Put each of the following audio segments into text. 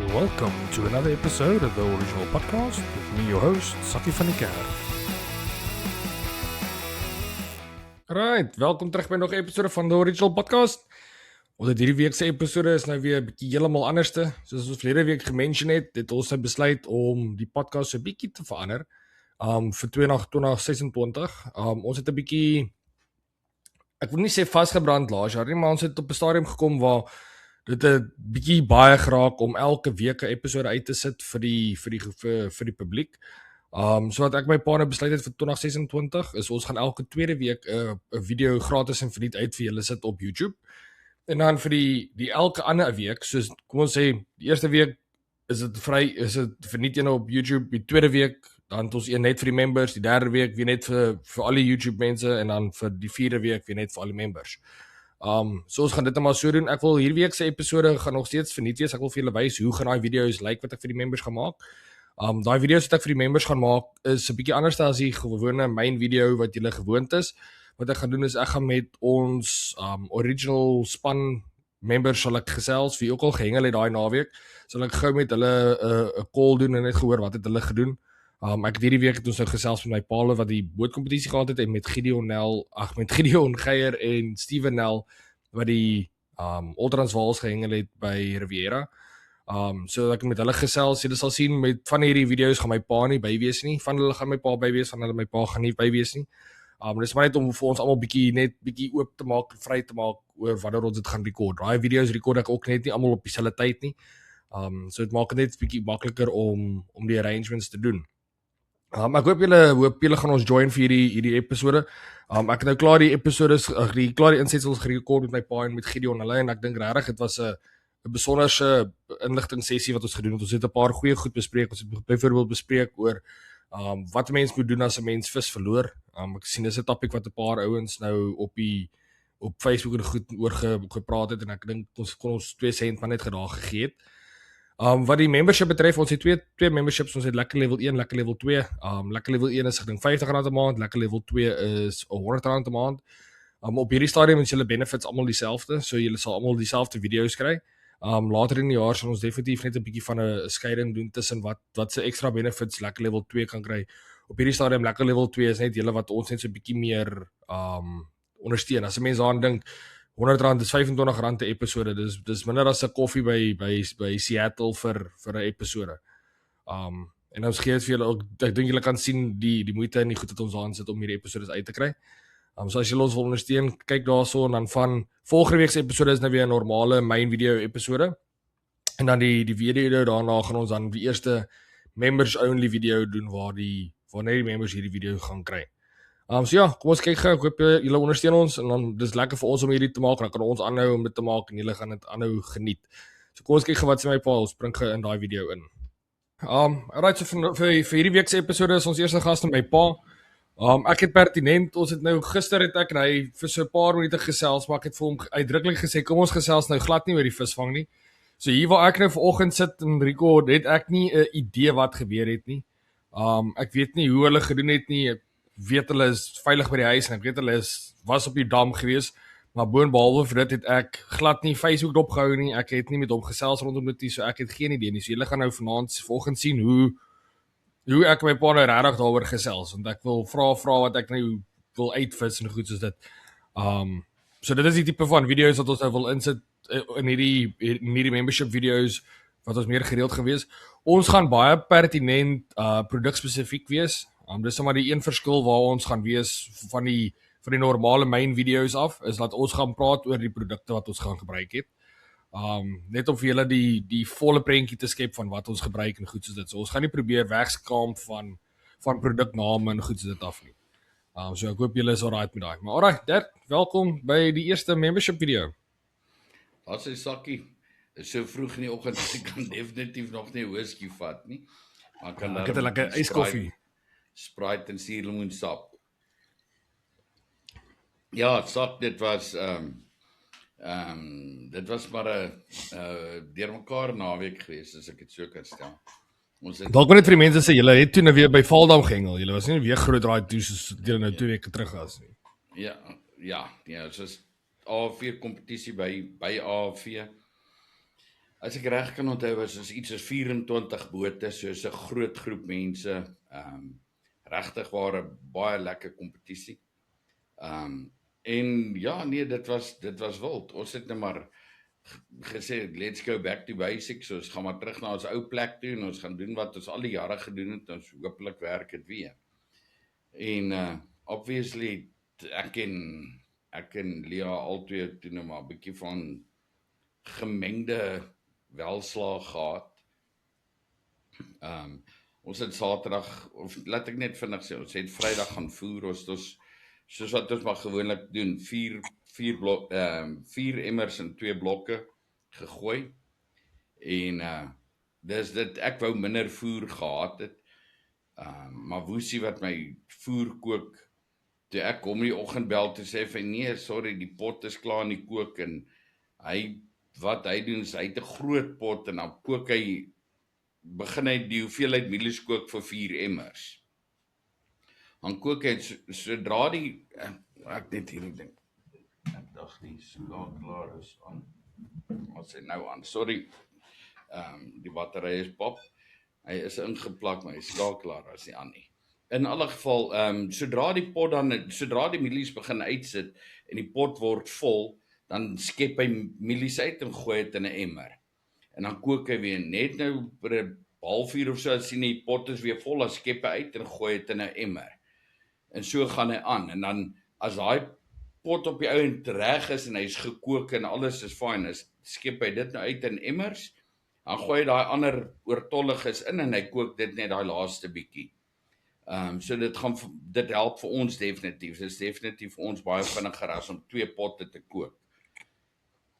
Welcome to another episode of the Original Podcast with me, your host, Saki van die Kerk. Right, welkom terug by nog 'n episode van the Original Podcast. Ons hierdie week se episode is nou weer 'n bietjie heeltemal anderste. Soos ons verlede week gemention het ons nou besluit om die podcast 'n bietjie te verander. Vir 2026. Ons het 'n bietjie, ek wil nie sê vasgebrand laas jaar nie, maar ons het op 'n stadium gekom waar dit 'n bietjie baie geraak om elke week 'n episode uit te sit vir die publiek. So wat ek my pa nou besluit het vir 2026 is ons gaan elke tweede week 'n video gratis en verniet uit vir julle sit op YouTube. En dan vir die elke ander week, soos kom ons sê, die eerste week is dit verniet jy nou op YouTube, die tweede week dan het ons een net vir die members, die derde week weer net vir al die YouTube mense en dan vir die vierde week weer net vir al die members. So ons gaan dit net maar so doen. Ek wil hierdie week se episode gaan nog steeds verniet wees. Ek wil vir julle wys hoe gaan daai video's lyk wat ek vir die members gaan maak. Daai video's wat ek vir die members gaan maak is 'n bietjie anders as die gewone main video wat julle gewoond is. Wat ek gaan doen is ek gaan met ons original span members sal ek gesels, wie ook al gehengel het daai naweek, sal ek gou met hulle 'n call doen en net gehoor wat het hulle gedoen. Ek het hierdie week het ons nou gesels met my paal wat die bootkompetisie gehad het en met Gideon Geier en Steven Nel wat die Ultranswaals gehengel het by Riviera. So ek met hulle gesels, julle sal sien met van hierdie video's gaan my pa nie by wees nie, van hulle gaan my pa by wees, van hulle my pa gaan nie by wees nie. Dis maar net om vir ons almal bietjie oop te maak, vry te maak oor wanneer ons dit gaan rekord. Daai video's rekord ek ook net nie almal op dieselfde tyd nie. So dit maak dit net bietjie makliker om die arrangements te doen. Ek hoop julle gaan ons join vir hierdie episode. Ek het nou klaar die insetsels gerekord met my pa en met Gideon hulle en ek dink regtig dit was 'n besonderse inligtingssessie wat ons gedoen het. Ons het 'n paar goeie goed bespreek. Ons het byvoorbeeld bespreek oor wat 'n mens moet doen as 'n mens vis verloor. Ek sien dis 'n topik wat 'n paar ouens nou op Facebook en goed oor gepraat het en ek dink ons kon ons 2 sent maar net gedaag gegee het. Wat die membership betref, ons het twee memberships, ons het lekker level 1, lekker level 2. Lekker level 1 is ek dink R50 'n maand, lekker level 2 is R100 'n maand. Op hierdie stadium is julle benefits almal dieselfde, so julle sal almal dieselfde video's kry. Later in die jaar sal ons definitief net 'n bietjie van 'n skeiding doen tussen wat se extra benefits lekker level 2 kan kry. Op hierdie stadium lekker level 2 is net julle wat ons net so 'n bietjie meer ondersteun. As 'n mens daaraan dink, R100 is R25 'n episode. Dis minder as 'n koffie by Seattle vir 'n episode. En ons gee dit vir julle ook, ek dink julle kan sien die moeite en die goed wat ons daarin sit om hierdie episodes uit te kry. So as julle ons wil ondersteun, kyk daarso en dan van volgende week se episode is nou weer 'n normale main video episode. En dan die video daarna gaan ons dan die eerste members only video doen waar net die members hierdie video gaan kry. So ja, kom ons kyk gou. Ek hoop julle ondersteun ons en dan dis lekker vir ons om hierdie te maak en dan kan ons aanhou om dit te maak en julle gaan dit aanhou geniet. So kom ons kyk gou wat sê my pa, ons spring gou in daai video in. Alright, so vir hierdie week se episode is ons eerste gas my pa. Ek het pertinent, ons het nou gister het ek en hy vir so 'n paar minute gesels, maar ek het vir hom uitdruklik gesê kom ons gesels nou glad nie oor die visvang nie. So hier waar ek nou vanoggend sit en rekord, het ek nie 'n idee wat gebeur het nie. Ek weet nie hoe hulle gedoen het nie. Ek weet hulle is veilig by die huis en ek weet hulle was op die dam gewees, maar boonbehalwe vir dit het ek glad nie Facebook dopgehou nie. Ek het nie met hom gesels rondom dit nie, so ek het geen idee nie. So julle gaan nou vanoggend sien hoe ek my pa nou regtig daaroor gesels, want ek wil vra wat ek nou wil uitvis en goed soos dit. So dit is die tipe van video's wat ons nou wil insit in hierdie membership video's wat ons meer gereeld gewees. Ons gaan baie pertinent produkspesifiek wees. Dis sommer die een verskil waar ons gaan wees van die normale main video's af, is dat ons gaan praat oor die produkte wat ons gaan gebruik het. Net om vir julle die volle prentjie te skep van wat ons gebruik en goed soos dit. So ons gaan nie probeer wegskaam van produkname en goed soos dit af nie. So ek hoop julle is alright met daai. Maar alright, Dirk, welkom by die eerste membership video. As hy Sakkie, is so vroeg in die oggend, ek kan definitief nog nie whisky vat nie. Maar kan ek het 'n lekker yskoffie. Sprite en suurlemoensap. Ja, Sak, dit was maar 'n deurmekaar naweek geweest, as ek dit so kan stel. Dalk moet net vir die mense sê, julle het toe nou weer by Valdam gehengel. Julle was nie weer groot draai toe soos julle nou 2 weke terug was nie. Ja, soos AV kompetisie by AV. As ek reg kan onthou, was ons iets soos 24 bote, soos 'n groot groep mense. Regtig waar 'n baie lekker kompetisie. En ja, nee, dit was wild. Ons het net maar gesê, let's go back to basics. So, ons gaan maar terug na ons ou plek toe en ons gaan doen wat ons al die jare gedoen het. Ons hopelik werk dit weer. En obviously ek en Lea albei toe nou maar 'n bietjie van gemengde welslaag gehad. Ons het Saterdag, of laat ek net vinnig sê, ons het Vrydag gaan voer, ons soos wat ons maar gewoonlik doen, 4 emmers in 2 blokke gegooi. En dis dit, ek wou minder voer gehad het. Maar Woesie wat my voer kook, toe ek hom die oggend bel toe sê hy nee, sorry, die pot is klaar in die kook en wat hy doen is hy het 'n groot pot en dan kook hy begin hy die hoeveelheid mielies kook vir 4 emmers. Dan kook hy sodra die ek net hierdie ding. Ek dink die skakel is aan. Ons sê nou aan. Sorry. Die battery is pap. Hy is ingeplak, maar hy skakelaar is nie aan nie. In alle geval, sodra die mielies begin uitsit en die pot word vol, dan skep hy mielies uit en gooi dit in 'n emmer. En dan kook hy weer net nou vir 'n halfuur of so, as sien die pot is weer vol, dan skep hy uit en gooi dit in 'n emmer. En so gaan hy aan. En dan as daai pot op die ouend reg is en hy's gekook en alles is fyn, is skep hy dit nou uit in emmers. Dan gooi hy daai ander oortolliges in en hy kook dit net daai laaste bietjie. So dit help vir ons definitief. Dit is definitief vir ons baie vinniger as om 2 potte te kook.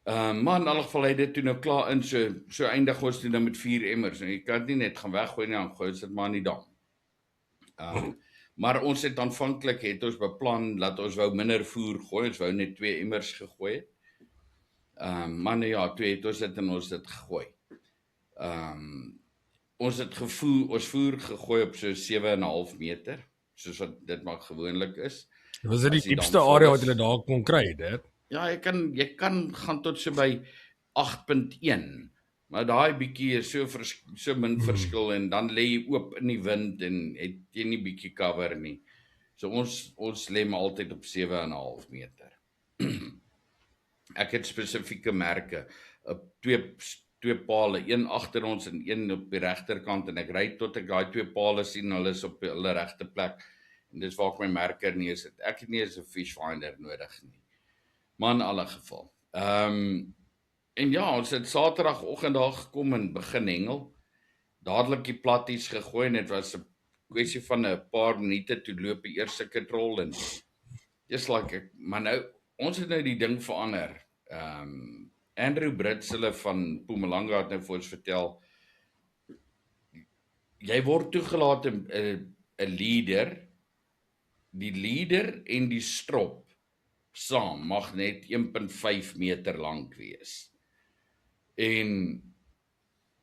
Maar in alle geval hy dit toe nou klaar in, so eindig ons toe nou met 4 emmers. En jy kan nie net gaan weggooi nie, dan gooi ons dit maar in die dam. Maar ons het aanvanklik beplan dat ons wou minder voer gooi, ons wou net 2 emmers gegooi het. Maar nou ja, toe het ons dit en ons het gegooi. Ons het voer gegooi op so 7,5 meter, soos wat dit maar gewoonlik is. Was dit die diepste area wat jy daar kon kry, dit? Ja, jy kan gaan tot so by 8.1, maar daai bietjie is so min verskil en dan lê jy oop in die wind en het jy nie bietjie cover nie. So ons lê maar altyd op 7,5 meter. Ek het spesifieke merke op twee pale, een agter ons en een op die regterkant en ek ry tot ek daai 2 pale sien, hulle is op hulle regte plek en dis waar ek my merker neersit. Ek het nie eens 'n fish finder nodig nie. Maar in alle geval. En ja, ons het Saterdagoggend daar gekom en begin hengel. Dadelik die platties gegooi en dit was 'n kwessie van 'n paar minute toe loop die eerste katrol en just like maar nou ons het nou die ding verander. Andrew Britsele van Mpumalanga het nou vir ons vertel, jy word toegelaat 'n leader, die leader en die strop saam mag net 1.5 meter lank wees. En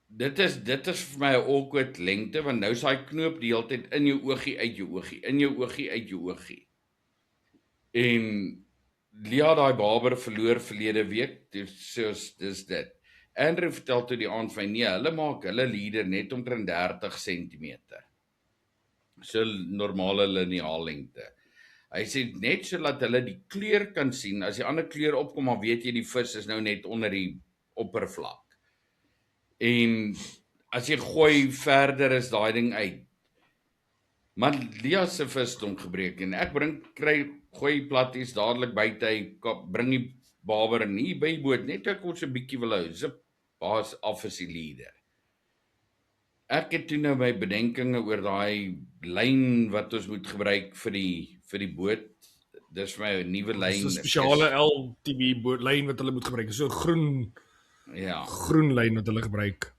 dit is vir my 'n awkward lengte, want nou is daai knoop die hele tyd in jou oogie, uit jou oogie, in jou oogie, uit jou oogie. En Lea daai barber verloor verlede week, dis dit. Andrew vertel toe die aand van nee, hulle maak hulle leader net omtrent 30 cm. So normale lineaallengte. Hy sê net so dat hulle die kleur kan sien, as die ander kleur opkom, dan weet jy die vis is nou net onder die oppervlak. En as jy gooi verder is daai ding uit. Maar Lea se vis het hom gebreek en ek gooi platties dadelik buite, hy bring die barber in hier by die boot, net ek ons 'n bietjie wil hou, zip, baas af is die leader. Ek het toe nou my bedenkinge oor daai lyn wat ons moet gebruik vir die boot. Dis vir my 'n nuwe lyn. 'n spesiale LTB bootlyn wat hulle moet gebruik. So 'n groen lyn wat hulle gebruik.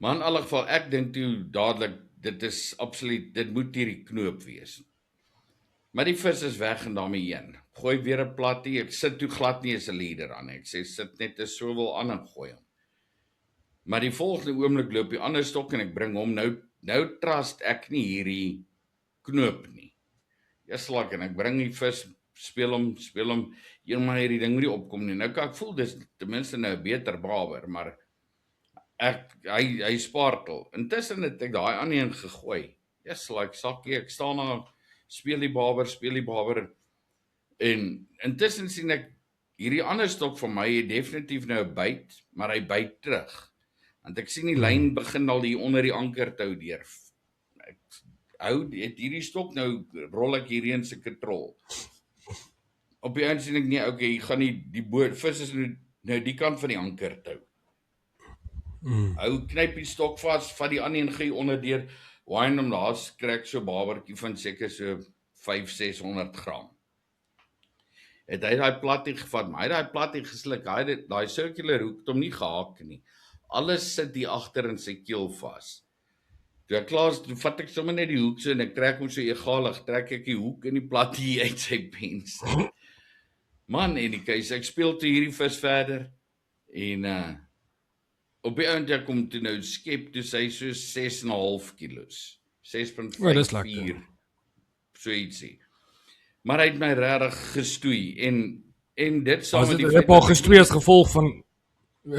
Maar in alle geval, ek dink toe dadelik dit is absoluut, dit moet hierdie knoop wees. Maar die vis is weg en daarmee heen. Gooi weer 'n plattie. Ek sit toe glad nie as 'n leader aan. Ek sê sit net 'n swivel aan en gooi hom. Maar die volgende oomblik loop die ander stok en ek bring hom nou trust ek nie hierdie knoop nie. Just like en ek bring die vis, speel hom, eenmaal hierdie ding moet nie opkom nie. Nou kan ek voel dis ten minste nou 'n beter barber, maar hy spartel. Intussen het ek daai ander een gegooi. Yes, like sakkie, ek staan daar, speel die baber, en intussen sien ek, hierdie ander stok van my het definitief nou 'n byt, maar hy byt terug. Want ek sien die lyn begin al hier onder die ankertou deur. Ek het hierdie stok nou, rol ek hierheen se katrol. Op die einde sien ek, nee, okay, hier gaan die boot, vis is nou die kant van die ankertou. Hou knyp die stok vas, vat die ander een gee onderdeur, waai hom laas, kry ek so babertjie van seker so 500-600 gram. Het hy daai platjie gevat, maar hy het daai platjie gesluk, hy het daai circular hoek het hom nie gehaak nie. Alles sit hier agter in sy keel vas. Toe ek klaar is, toe vat ek sommer net die hoek so en ek trek hom so egalig, trek ek die hoek en die platjie uit sy pens. Man, en die keuse, ek speel toe hierdie vis verder en op die einde ek kom toe nou skep, toe sy so 6,5 kilos, 6,54, so ietsie. Maar hy het my regtig gestoei en dit saam met die feit dat gestoei as gevolg van,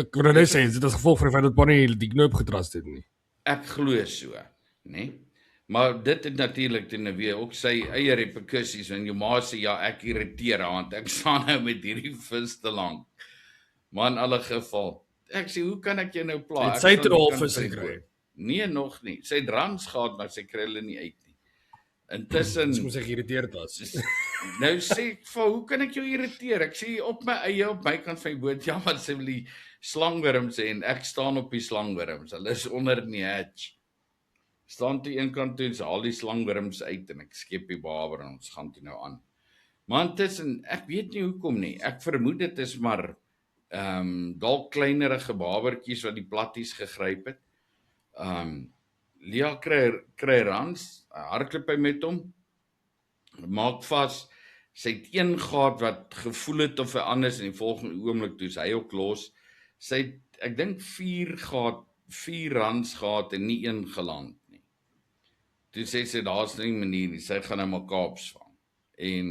ek kon net sê, dit is gevolg van die feit dat Bonnie die knoop getrast het nie. Ek glo so, né? Maar dit het natuurlik dan weer ook sy eie reperkusies en jou ma sê ja, ek irriteer haar want ek staan nou met hierdie vis te lank. Maar in alle geval, ek sê hoe kan ek jou nou pla? Het sy het al vis gekry? Nee, nog nie. Sy het rans gehad, maar sy kry hulle nie uit nie. Intussen Dis moes ek geïrriteerd was. Nou sê ek, hoe kan ek jou irriteer? Ek sê op my eie, op my kant van die boot, ja, maar sy wil die slangwurms sê en ek staan op die slangwurms. Hulle is onder in die hatch. Staan toe een kant toe en sy haal die slangwurms uit en ek skep die baber en ons gaan toe nou aan. Maar intussen, ek weet nie hoekom nie. Ek vermoed dit is maar dalk kleinerige babertjies wat die platties gegryp het. Lia kry rans, hardloop hy met hom, maak vas, sy het een gehad wat gevoel het of hy anders in die volgende oomblik toe, hy ook los, sy het, ek dink 4 rans gehad en nie 1 geland nie. Toe sê sy, daar is nie manier nie, sy gaan nou maar Kaaps vang. En,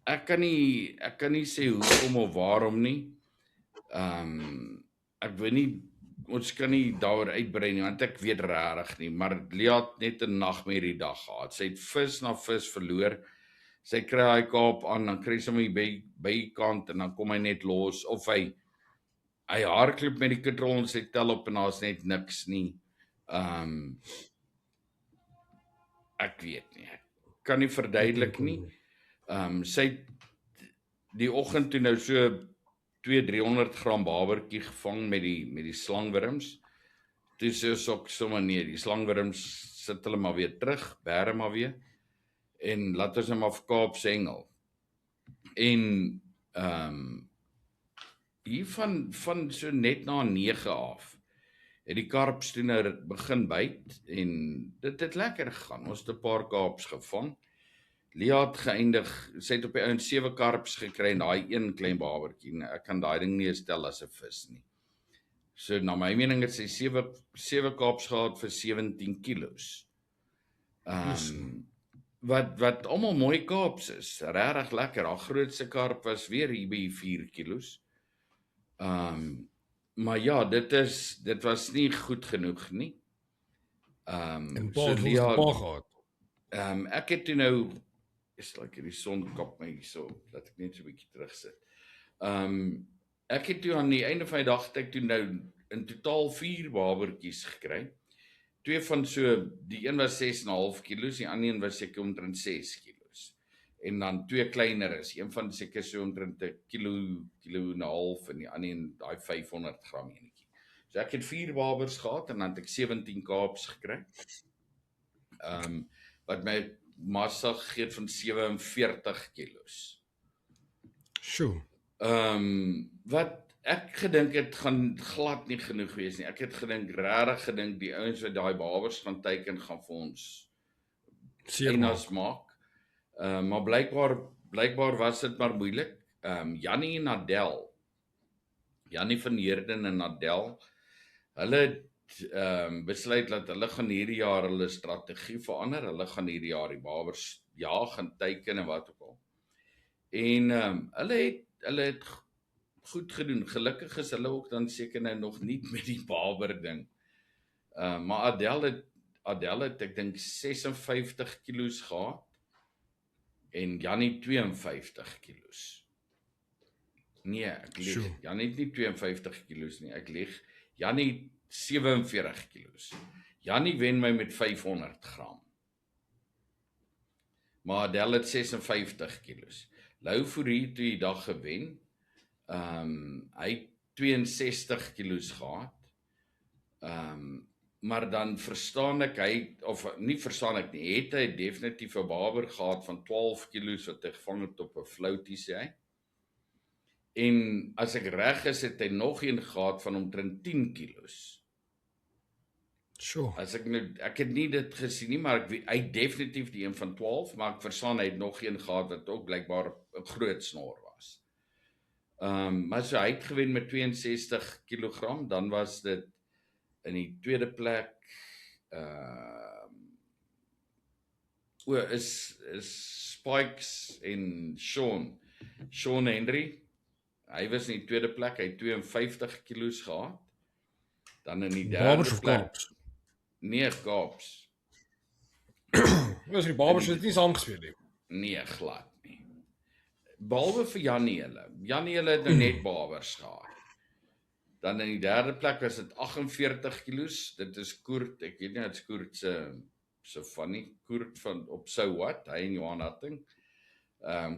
ek kan nie sê hoekom of waarom nie, ek weet nie, ons kan nie daaroor uitbrei nie, want ek weet regtig nie, maar Lia het net 'n nagmerrie dag gehad. Sy het vis na vis verloor. Sy kry hy kaap aan, dan kry sy hom by kant en dan kom hy net los of hy hardloop met die katrol en sy tel op en daar's net niks nie. Ek weet nie. Ek kan nie verduidelik nie. Sy het die oggend toe nou so 200-300 gram babertjie gevang met die slangwurms. Toe sê ons ook sommer nee, die slangwurms sit hulle maar weer terug, bære maar weer, en laat ons hom af Kaapse hengel. En hier van so net na 9 af, het die karps toe nou begin byt, en dit het lekker gegaan, ons het 'n paar karps gevang. Lia het geëindig, sy het op die ouend 7 karps gekry en daai een klein babertjie, ek kan daai ding nie stel as 'n vis nie. So na my mening het sy 7 karps gehad vir 17 kilos. Wat almal mooi karps is, regtig lekker. Haar grootste karp was weer hier by 4 kilos. Maar ja, dit was nie goed genoeg nie. En so Lia gehad. Ek het toe nou, is like hierdie son kap my so, dat ek net so 'n bietjie terugsit. Ek het toe aan die einde van die dag het ek toe nou in totaal 4 babertjies gekry. 2 van so, die een was 6,5 kilos, die ander een was seker omtrent 6 kilos. En dan 2 kleiner is, een van seker so omtrent 'n kilo en 'n half en die ander een daai 500 gram enetjie. So ek het 4 babers gehad en dan het ek 17 kaaps gekry. Wat my massa gegee het van 47 kilos. Sjoe. Wat ek gedink het gaan glad nie genoeg wees nie. Ek het regtig gedink die ouens wat daai babers gaan teiken gaan vir ons enas maak. Maar blykbaar was dit maar moeilik. Jannie en Adel, Jannie van Heerden en Adel, hulle het besluit dat hulle gaan hierdie jaar hulle strategie verander. Hulle gaan hierdie jaar die babers jaag en teiken en wat ook al. En hulle het goed gedoen. Gelukkig is hulle ook dan seker nou nog nie met die Barber ding. Maar Adele het ek dink 56 kilos gehad en Jannie 52 kilos. Nee, ek lieg. Sjoe. Jannie het nie 52 kilos nie, ek lieg. Jannie 47 kilos. Jannie wen my met 500 gram. Maar Adele het 56 kilos. Lou Fourie toe die dag gewen. Hy het 62 kilos gehad. Maar dan verstaan ek, het hy definitief 'n Barber gehad van 12 kilos wat hy gevang het op 'n floutie, sê hy. En as ek reg is, het hy nog een gehad van omtrent 10 kilos. Sjoe. Ek het nie dit gesien nie, maar hy het definitief die een van 12, maar ek verstaan hy het nog een gehad wat ook blykbaar 'n groot snor was. Maar so hy het gewen met 62 kilogram, dan was dit in die tweede plek is Spikes en Sean Henry. Hy was in die tweede plek, hy het 52 kilos gehad. Dan in die derde Barbers of plek. Kaaps? Nee, Kaaps. Was die Barbers het nie saamgespeel nie. Nee, glad nie. Behalwe vir Jannie hulle. Jannie hulle het nou net Barbers gehad. Dan in die derde plek was dit 48 kilos. Dit is Koert, ek weet nie, dit is Koert se van nie. Koert van op So What, hy en Johan Hatting.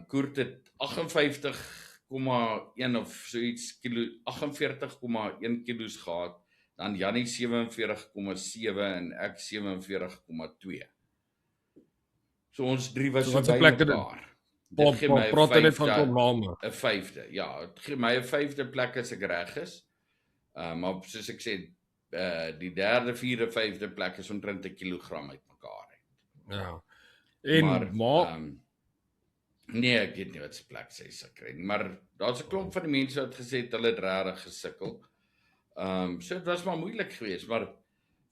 Koert het 58,1 of soiets kilo, 48,1 kilos gehad. Dan Jannie 47,7 en ek 47,2. So ons drie was So so wat 'n by plek het dit? mekaar. Dit gee my 'n Praat net van vyfde- top name. 'n vyfde, ja, dit gee my 'n vyfde plek as ek reg is. Maar soos ek sê, die derde, vierde, vyfde plek is omtrent 'n kilogram uit mekaar uit. Ja. En maar nee, ek weet nie wat se plek sy sal kry nie, maar daar's 'n klomp van die mense wat gesê het hulle het regtig gesukkel. So dit was maar moeilik geweest, maar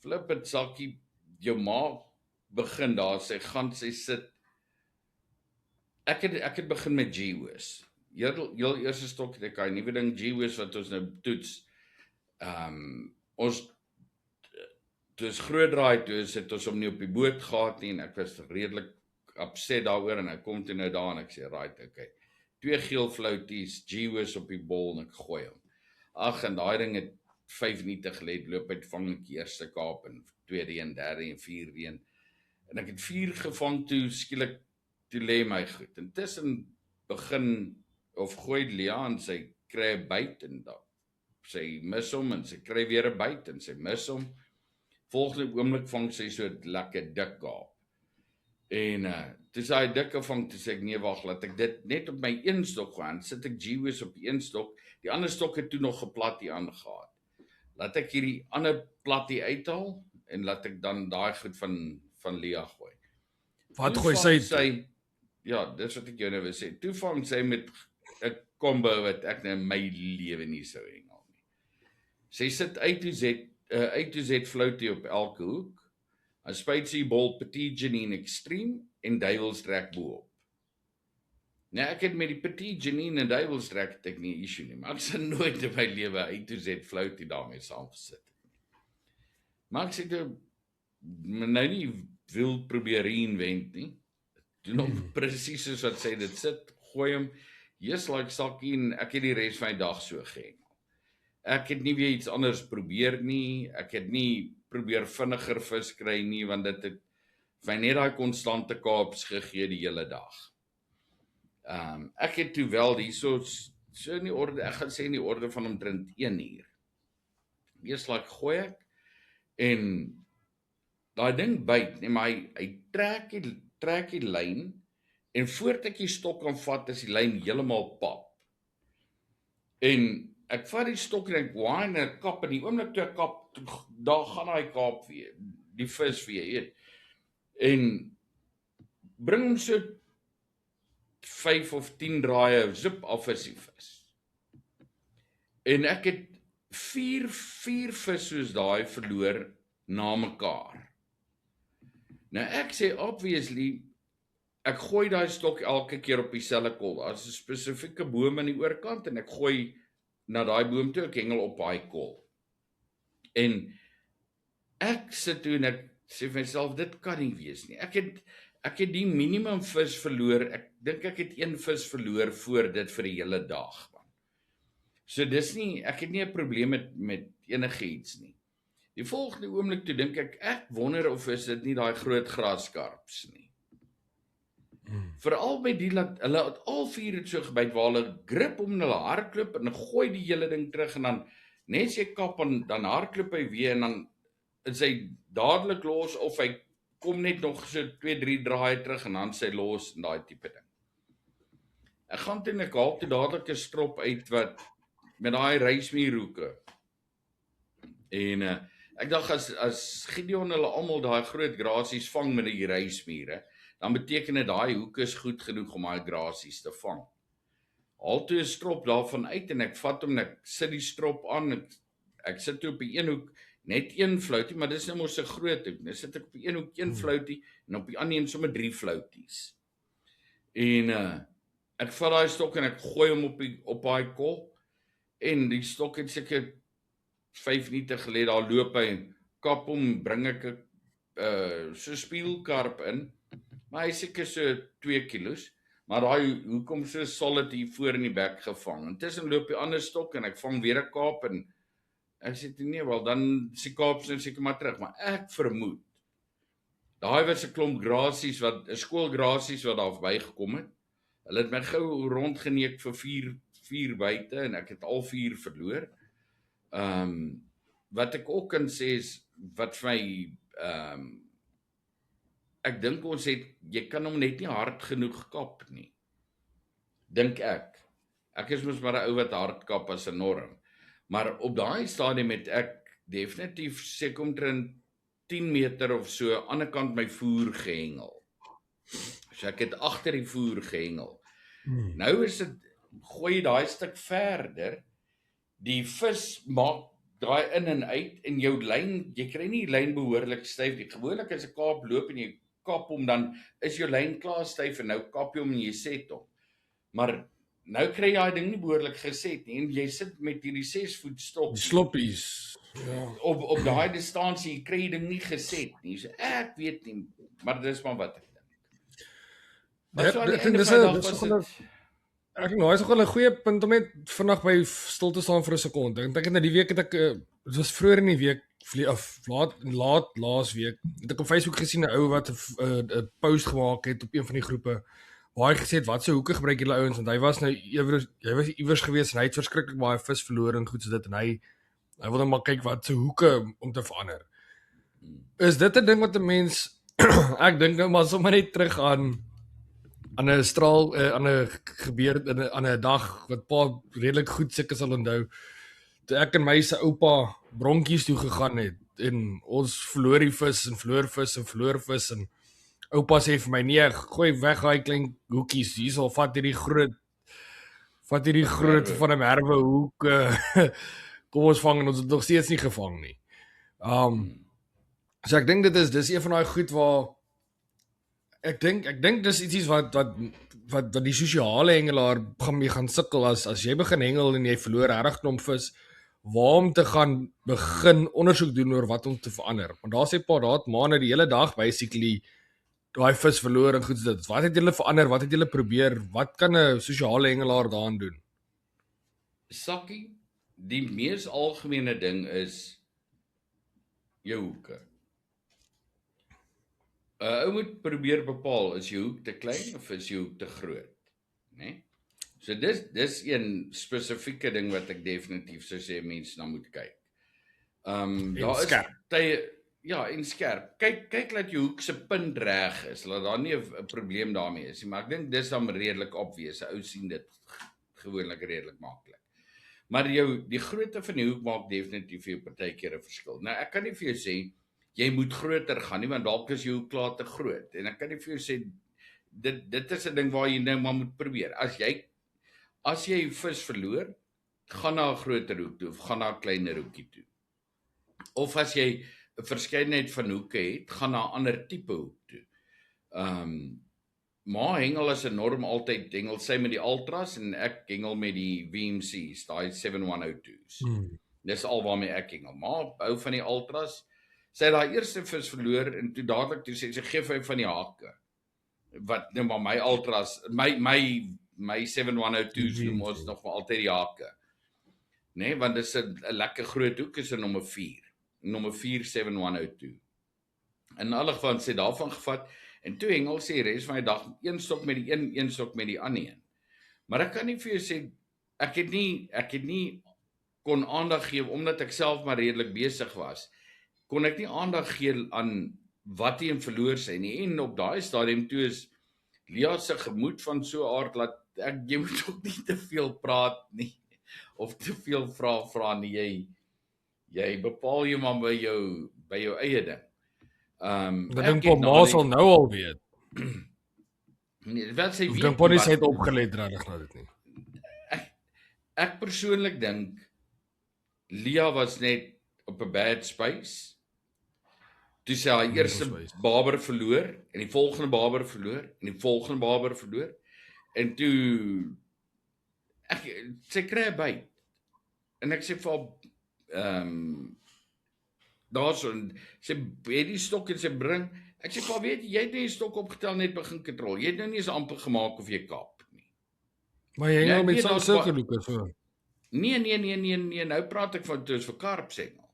Flip het Sakkie jou ma begin daar sy sit. Ek het begin met GWS. Heel eerste stok het ek daai nuwe ding GWS wat ons nou toets. Ons dis groot draai toe het ons hom nie op die boot gehad nie en ek was redelik upset daaroor en ek kom toe nou daar en ek sê right, okay. 2 geel flouties, GWS op die bol en ek gooi hom. Ag, en daai ding het 5 minute gelê loop uit vang ek die eerste kaap en tweede een, derde en vierde een. En ek het 4 gevang toe skielik toe lê my goed. Intussen begin of gooi Lia en sy kry 'n byt en dan sy mis hom en sy kry weer 'n byt en sy mis hom. Volgende oomblik vang sy so 'n lekker dik kaap. En toe sy hy dikke vang, toe sê ek nee wag, laat ek dit net op my een stok gaan. Sit ek GWS op die een stok. Die ander stok het toe nog 'n platjie aangegaan. Laat ek hierdie ander platjie uithaal en laat ek dan daai goed van Lia gooi. wat Toe gooi vang sy? Ja, dis wat ek jou nou wil sê. Toe vang sy met 'n combo wat ek nou in my lewe nie sou hengel nie. Sy sit uit to Z floutie op elke hoek. Dan spuit sy bol Petit Janine Extreme en Duiwelstrek bo-op. Nou ek het met die Petit Janine en Duiwelstrek het ek nie 'n issue nie, maar ek sal nooit in my lewe uit to Z floutie daarmee saamgesit het. Maar ek sê toe nou nie wil probeer reinvent nie. Doen hom presies soos wat sy dit sit, gooi hom, just like Sakkie en ek het die res van die dag so gehengel. Ek het nie weer iets anders probeer nie, ek het nie probeer vinniger vis kry nie, want dit het my net daai konstante kaaps gegee die hele dag. Ek het toe wel hierso so in die orde, ek gaan sê in die orde van omtrent 1 uur. Just like gooi ek, en daai ding byt, nee, maar hy trek die lyn, en voordat ek die stok kan vat, is die lyn heeltemal pap. En ek vat die stok en ek waai en ek kap, en die oomblik toe ek kap, daar gaan hy kaap weer, die vis weer, weet. En bring hom so 5 of 10 draaie, zip af is die vis. En ek het 4 vis soos daai verloor na mekaar. Nou ek sê obviously, ek gooi daai stok elke keer op dieselfde kol. Daar's 'n spesifieke boom aan die oorkant en ek gooi na daai boom toe, ek hengel op daai kol. En ek sit toe en ek sê vir myself, dit kan nie wees nie. Ek het die minimum vis verloor. Ek dink ek het 1 vis verloor voor dit vir die hele dag. Man. So dis nie, ek het nie 'n probleem met enige iets nie. Die volgende oomblik toe dink ek wonder of is dit nie daai groot graskarps nie. Veral by die dat hulle al 4 het so gebyt waar hulle grip om hulle hardloop en gooi die hele ding terug en dan net as jy kap en dan hardloop hy weer en dan is hy dadelik los of hy kom net nog so 2-3 draaie terug en dan sy los en daai tipe ding. Ek gaan toe en ek haal toe dadelik 'n strop uit wat met daai reismuurhoeke. En ek dink as Gideon hulle almal daai groot grasies vang met die reismure, dan beteken dit daai hoek is goed genoeg om daai grasies te vang. Haal toe 'n strop daarvan uit en ek vat hom en ek sit die strop aan. Ek sit toe op die een hoek net 1 floutie, maar dis nou mos 'n groot hoek. Nou sit ek op die een hoek 1 floutie en op die ander een sommer 3 flouties. En ek vat daai stok en ek gooi hom op daai kol en die stok het seker 5 minute gelede daar loop hy en kap hom, bring ek 'n so spieelkarp in. Maar hy seker so 2 kilos, maar daai hoekom so solid hier voor in die bek gevang. Intussen loop die ander stok en ek vang weer 'n kaap en ek sê nee, wel dan is die kaap seker maar terug, maar ek vermoed daai was 'n klomp grasies wat 'n skool grasies wat daar verbygekom het. Hulle het my gou rondgeneek vir 4 buite en ek het al 4 verloor. Wat ek ook kan sê is wat vir my ek dink ons het jy kan hom net nie hard genoeg kap nie. Dink ek. Ek is mos maar 'n ou wat hard kap as 'n norm. Maar op daai stadium het ek definitief seker omtrent 10 meter of so aan die ander kant my voer gehengel. So ek het agter die voer gehengel. Nou is dit gooi daai stuk verder. Die vis maak draai in en uit en jou lyn, jy kry nie die lyn behoorlik styf nie. Gewoonlik as 'n kaap loop en jy kap hom dan is jou lyn klaar styf en nou kap jy hom en jy set hom. Maar nou kry jy daai ding nie behoorlik geset nie en jy sit met hierdie 6 voet stok. Sloppies. Ja. Op daai distansie jy kry jy ding nie geset nie. So ek weet nie, maar dis maar wat ek dink. Ek dink nou is ook 'n goeie punt om net vandag by stil te staan vir 'n sekonde. Ek dink in die week het ek dit was vroeër in die week laat laas week het ek op Facebook gesien 'n ou wat 'n post gemaak het op een van die groepe waar hy gesê het wat se hoeke gebruik julle ouens want hy was nou iewers gewees en hy het verskriklik baie vis verloor en goed so dit en hy wil net maar kyk wat se hoeke om te verander. Is dit 'n ding wat 'n mens ek dink nou maar sommer net terug aan 'n straal aan 'n gebeur aan 'n dag wat pa redelik goed seker sal onthou. Toe ek en my se oupa bronkies toe gegaan het en ons verloor die vis en verloor vis en oupa sê vir my nee, gooi weg daai klein hoekies. Hierso vat hierdie groot van 'n merwe hoek. Kom ons vang en ons het nog steeds nie gevang nie. So ek dink dis een van daai goed waar ek dink dis iets wat die sosiale hengelaar gaan sukkel as jy begin hengel en jy verloor regtig klomp vis, waarom te gaan begin ondersoek doen oor wat om te verander. Want daar sê pa daad maande die hele dag basically daai vis verloor en goed dit. Wat het julle verander? Wat het julle probeer? Wat kan 'n sosiale hengelaar daaraan doen? Sakkie, die mees algemene ding is jou hoeke. Ou moet probeer bepaal, is jou hoek te klein of is jou hoek te groot, né? So dis een spesifieke ding wat ek definitief sou sê mense na moet kyk. Daar is tye en skerp. Kyk laat jou hoek se punt reg is, laat daar nie 'n probleem daarmee is nie, maar ek dink dis dan redelik obvious. Ou sien dit gewoonlik redelik maklik. Maar die grootte van die hoek maak definitief vir jou partykeer 'n verskil. Nou ek kan nie vir jou sê jy moet groter gaan nie, want dalk is jou klaar te groot. En ek kan nie vir jou sê dit is 'n ding waar jy nou maar moet probeer. As jy vis verloor, gaan na 'n groter hoek toe of gaan na 'n kleiner hoekie toe. Of as jy 'n verskeidenheid van hoeke het, gaan na 'n ander tipe hoek toe. Ma hengel is 'n norm altyd hengel sy met die Ultras en ek hengel met die VMC's, daai 7102's. Dis al waarmee ek hengel. Ma hou van die Ultras. Sy het daai eerste vis verloor en toe dadelik toe sê sy gee vir my van die hake. Wat nou maar my Ultras, my 7102's noem ons nog maar altyd die hake. Nee, want dit is 'n lekker groot hoek, is 'n nommer 4. Nommer 4 7102. In alle geval sê daarvan gevat en toe hengel sê die res van die dag een stok met die een stok met die ander een. Maar ek kan nie vir jou sê ek het nie kon aandag gee omdat ek self maar redelik besig was. Kon ek nie aandag gee aan wat hy en verloor sy nie. En op daai stadium toe is Lia se gemoed van so 'n aard dat jy moet ook nie te veel praat nie of te veel vra nie. Jy bepaal jy maar by jou eie ding. Ek dink Ma sal nou al weet. Nee, wat sy weet. Ek dink Bonnie sy het opgelet regtig na dit nie. Ek persoonlik dink Lia was net op 'n bad space. Toe sy haar eerste baber verloor en die volgende baber verloor en die volgende baber verloor en toe sy kry 'n byt. En ek sê vir haar daarso sy het die stok en sy bring. Ek sê vir weet jy het nie die stok opgetel net begin kontrol. Jy het nou nie eens amper gemaak of jy kap nie. Maar jy hengel met so 'n sirkelhoeke so. Nee, nou praat ek van toe is vir karp hengel.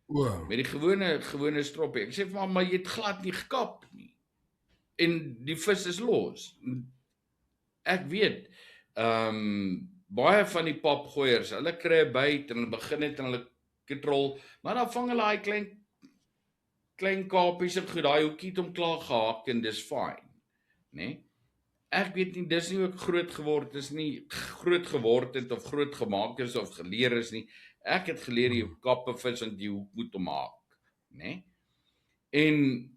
Wow. Met die gewone stroppie. Ek sê vir maar jy het glad nie gekap nie. En die vis is los. Ek weet, baie van die papgooiers, hulle kry 'n byt en hulle begin net en hulle kontrol, maar dan vang hulle daai klein kapies en goed, daai hoekie het hom klaar gehaak en dis fine, né? Ek weet nie, dis nie ook groot geword het of groot gemaak is of geleer is nie. Ek het geleer jy kap 'n vis en die hoek moet hom maak, né? En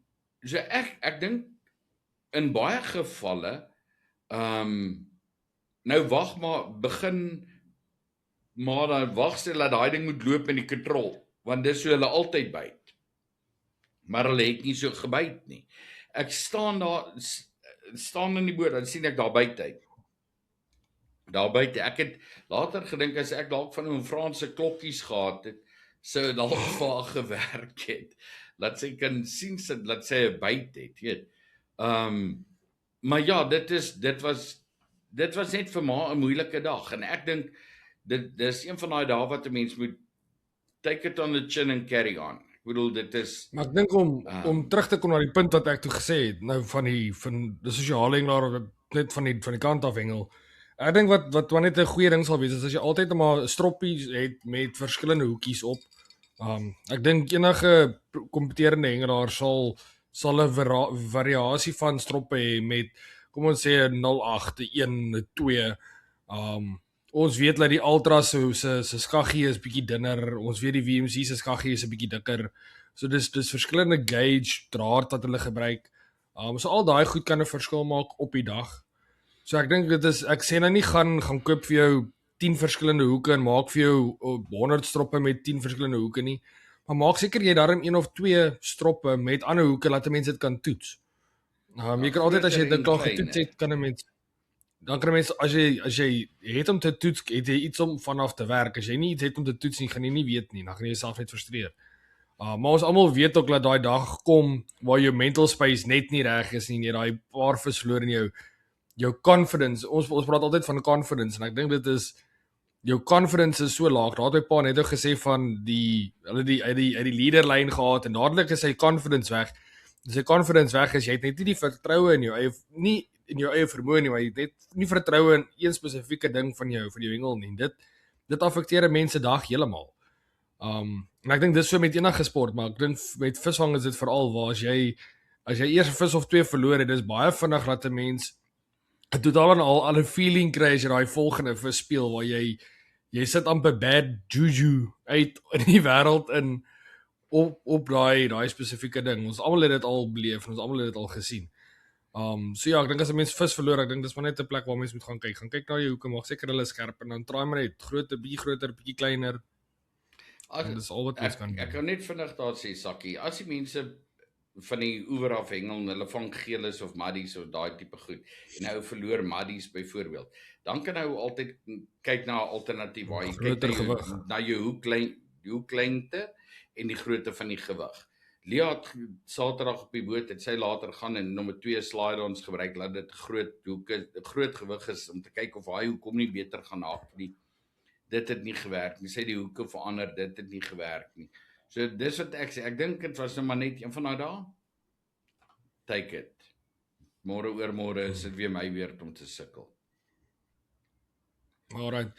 so ek dink in baie gevalle nou wag maar begin maar dan wag sy dat daai ding moet loop in die kontrol, want dis so hulle altyd byt. Maar hulle het nie so gebyt nie. Ek staan in die boot, dan sien ek daar buite. Ek het later gedink as ek dalk van 'n Franse klokkies gehad het, sou dalk vir haar gewerk het. Laat sy kan sien dat sy 'n byt het, weet. Maar ja, dit was net vir ma 'n moeilike dag en ek dink dis een van daai dae wat 'n mens moet take it on the chin and carry on. Ek bedoel dit is maar ek dink om terug te kom na die punt wat ek toe gesê het, nou van die sosiale hengelaar net van die kant af hengel. Ek dink wat net 'n goeie ding sal wees is as jy altyd maar 'n stroppie het met verskillende hoekies op. Ek dink enige kompeterende hengelaar sal 'n variasie van stroppe hê met kom ons sê 'n 08, 'n 1, 'n 2. Ons weet dat die Ultras se skaggie is bietjie dunner. Ons weet die VMC se skaggie is 'n bietjie dikker. So dis verskillende gauge draad wat hulle gebruik. So al daai goed kan 'n verskil maak op die dag. So ek dink ek sê nou nie gaan koop vir jou 10 verskillende hoeke en maak vir jou 100 stroppe met 10 verskillende hoeke nie. Maar maak seker jy daarom 1 of 2 stroppe met ander hoeke laat 'n mens dit kan toets. Jy kan altyd as jy dit klaar getoets het, kan 'n mens dan kan 'n mens as jy het om te toets, het jy iets om vanaf te werk. As jy nie iets het om te toets nie, gaan jy nie weet nie, dan gaan jy jouself net frustreer. Maar ons almal weet ook dat daai dag kom waar jou mental space net nie reg is nie, jy daai paar vis verloor in jou confidence. Ons praat altyd van confidence en ek dink dit is jou confidence is so laag. Daar het my pa net ook gesê van hulle uit die leaderlyn gehad en dadelik is sy confidence weg. As sy confidence weg is, jy het net nie die vertroue in jou eie nie in jou eie vermoë nie, maar jy het net nie vertroue in een spesifieke ding van jou hengel nie. Dit affekteer 'n mens se dag heeltemal. En ek dink dis so met enige sport, maar ek dink met visvang is dit veral waar as jy eers 'n vis of 2 verloor het, dis baie vinnig dat 'n mens totaal en al 'n feeling kry as jy daai volgende vis speel waar jy sit amper bad juju uit in die wêreld in op daai spesifieke ding. Ons almal het dit al beleef en ons almal het dit al gesien. So ja, ek dink as 'n mens vis verloor, ek dink dis maar net 'n plek waar mens moet gaan kyk. Gaan kyk na jou hoeke, maak seker hulle is skerp en dan try maar net bietjie groter, bietjie kleiner. En dis al wat mens kan doen. Ek kan net vinnig daar sê Sakkie, as die mense van die oewer af hengel en hulle vang geelis of maddies of daai tipe goed en nou verloor maddies byvoorbeeld, dan kan nou altyd kyk na 'n alternatief waar jy kyk na jou hoeklengte en die grootte van die gewig. Lia het Saterdag op die boot, het sy later gaan en nommer 2 slide-ons gebruik, laat dit groot gewig is, om te kyk of hy hoekom nie beter gaan haak nie. Dit het nie gewerk nie, sy die hoeke verander, dit het nie gewerk nie. So dis wat ek sê, ek dink dit was nou maar net een van daai dae. Take it. Môre oormôre is dit weer my weer om te sukkel. Alright.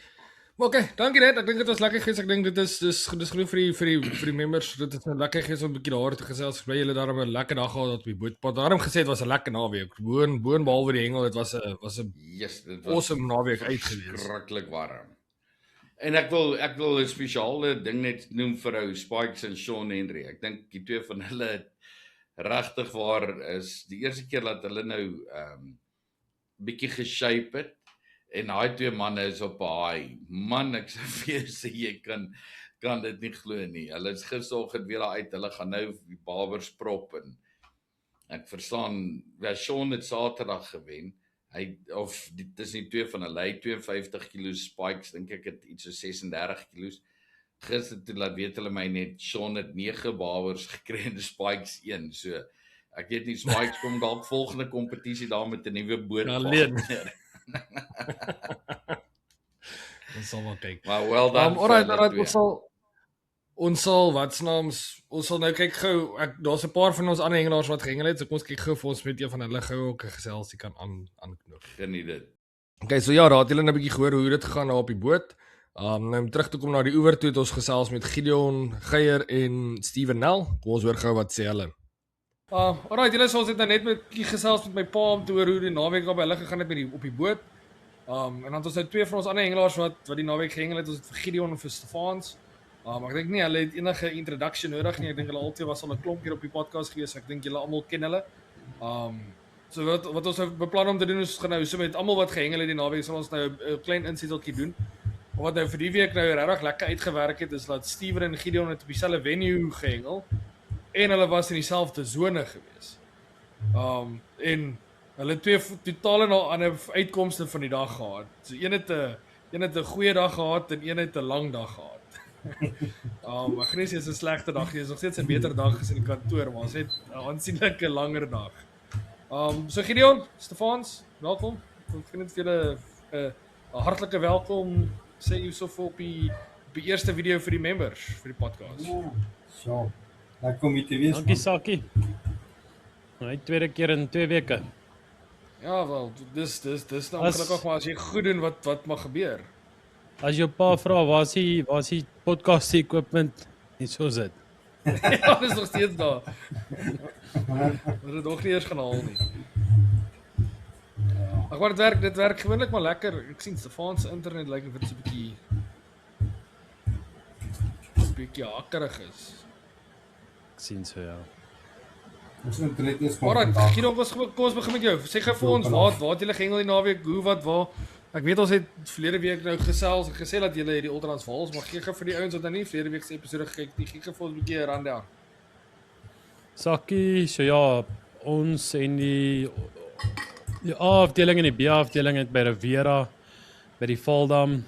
Maar okay, dankie net. Ek dink dit was lekker geweest. Ek dink dit is genoeg vir die members. Dit is lekker geweest om 'n bietjie daar te gesels. Bly julle daarom 'n lekker dag gehad op die bootpad. Daarom gesê dit was 'n lekker naweek. Boon behalwe die hengel, dit was 'n dit was awesome naweek uitgewees. Skrikkelik warm. En ek wil 'n spesiale ding net noem vir ou Spikes en Sean Henry. Ek dink die twee van hulle het regtig waar is die eerste keer dat hulle nou bietjie geshape het en daai twee manne is op 'n high. Man, ek sê jy kan dit nie glo nie. Hulle is gisteroggend weer daar uit. Hulle gaan nou die Barbers prop en ek verstaan, Sean het Saterdag gewen. Dis nie twee van hulle, hy 52 kg Spikes, dink ek het iets so 36 kg. Gister toe laat weet hulle my net, Sean het 9 barbers gekry en Spikes 1, so ek weet nie, Spikes kom dalk volgende kompetisie daar met 'n nuwe boot. Alleen. Ons sal maar kyk. Maar well done. Alright, ons sal ons sal nou kyk gou, daar's 'n paar van ons ander hengelaars wat gehengel het, so kom ons kyk gou vir ons met een van hulle gou ook 'n geselsie kan aanknoop. Geniet dit. Okay, so ja, daar het julle nou 'n bietjie gehoor hoe dit gegaan daar op die boot. Nou om terug te kom na die oewer toe het ons gesels met Gideon Geier en Steven Nel. Kom ons hoor gou wat sê hulle. Alright, julle sê ons het nou net met gesels met my pa om te hoor hoe die naweek daar by hulle gegaan het op die boot. En dan het ons nou twee van ons ander hengelaars wat die naweek gehengel het. Ons het vir Gideon en vir Stefans. Ek dink nie hulle het enige introduction nodig nie. Ek dink hulle albei was al 'n klomp keer op die podcast gewees. Ek dink julle almal ken hulle. So wat ons nou beplan om te doen is gaan nou so met almal wat gehengel het die naweek sal ons nou 'n klein insetsel doen. Wat nou vir die week nou regtig lekker uitgewerk het is dat Steven en Gideon het op dieselfde venue gehengel en hulle was in dieselfde sone gewees. En hulle twee totale nou ander uitkomste van die dag gehad. So een het 'n goeie dag gehad en een het 'n lang dag gehad. Ek glo dit is 'n slegte dag, dit is nog steeds 'n beter dag as in die kantoor, maar ons het 'n aansienlike langer dag. So Gideon, Stefans, welkom. Ek vind dit vir julle 'n hartlike welkom sê hiersof op die eerste video vir die members vir die podcast. Ja, so. Daar kom jy te wees. Dankie Sakie. My tweede keer in 2 weke. Ja, wel, dis nou ongelukkig maar as jy goed doen wat mag gebeur. As jou pa vra waar is die podcast equipment, nie so is dit. Ja, dis nog steeds daar. Ons het nog nie eers gaan haal nie. Ag, maar dit werk gewoonlik maar lekker. Ek sien Stefan se internet lyk of dit so 'n bietjie hakkerig is. Ek sien so ja. Ons internet is maar kom ons begin met jou. Sê gou vir ons waar het julle gehengel die naweek, hoe wat waar? Ek weet ons het verlede week nou gesels en gesê dat julle hierdie Ultransvals, maar gee gou vir die ouens wat nou nie verlede week se episode gekyk het, gee gou vir ons 'n bietjie 'n rundown. Sakie, so ja, ons en die A-afdeling en die B-afdeling het by Riviera by die Valdam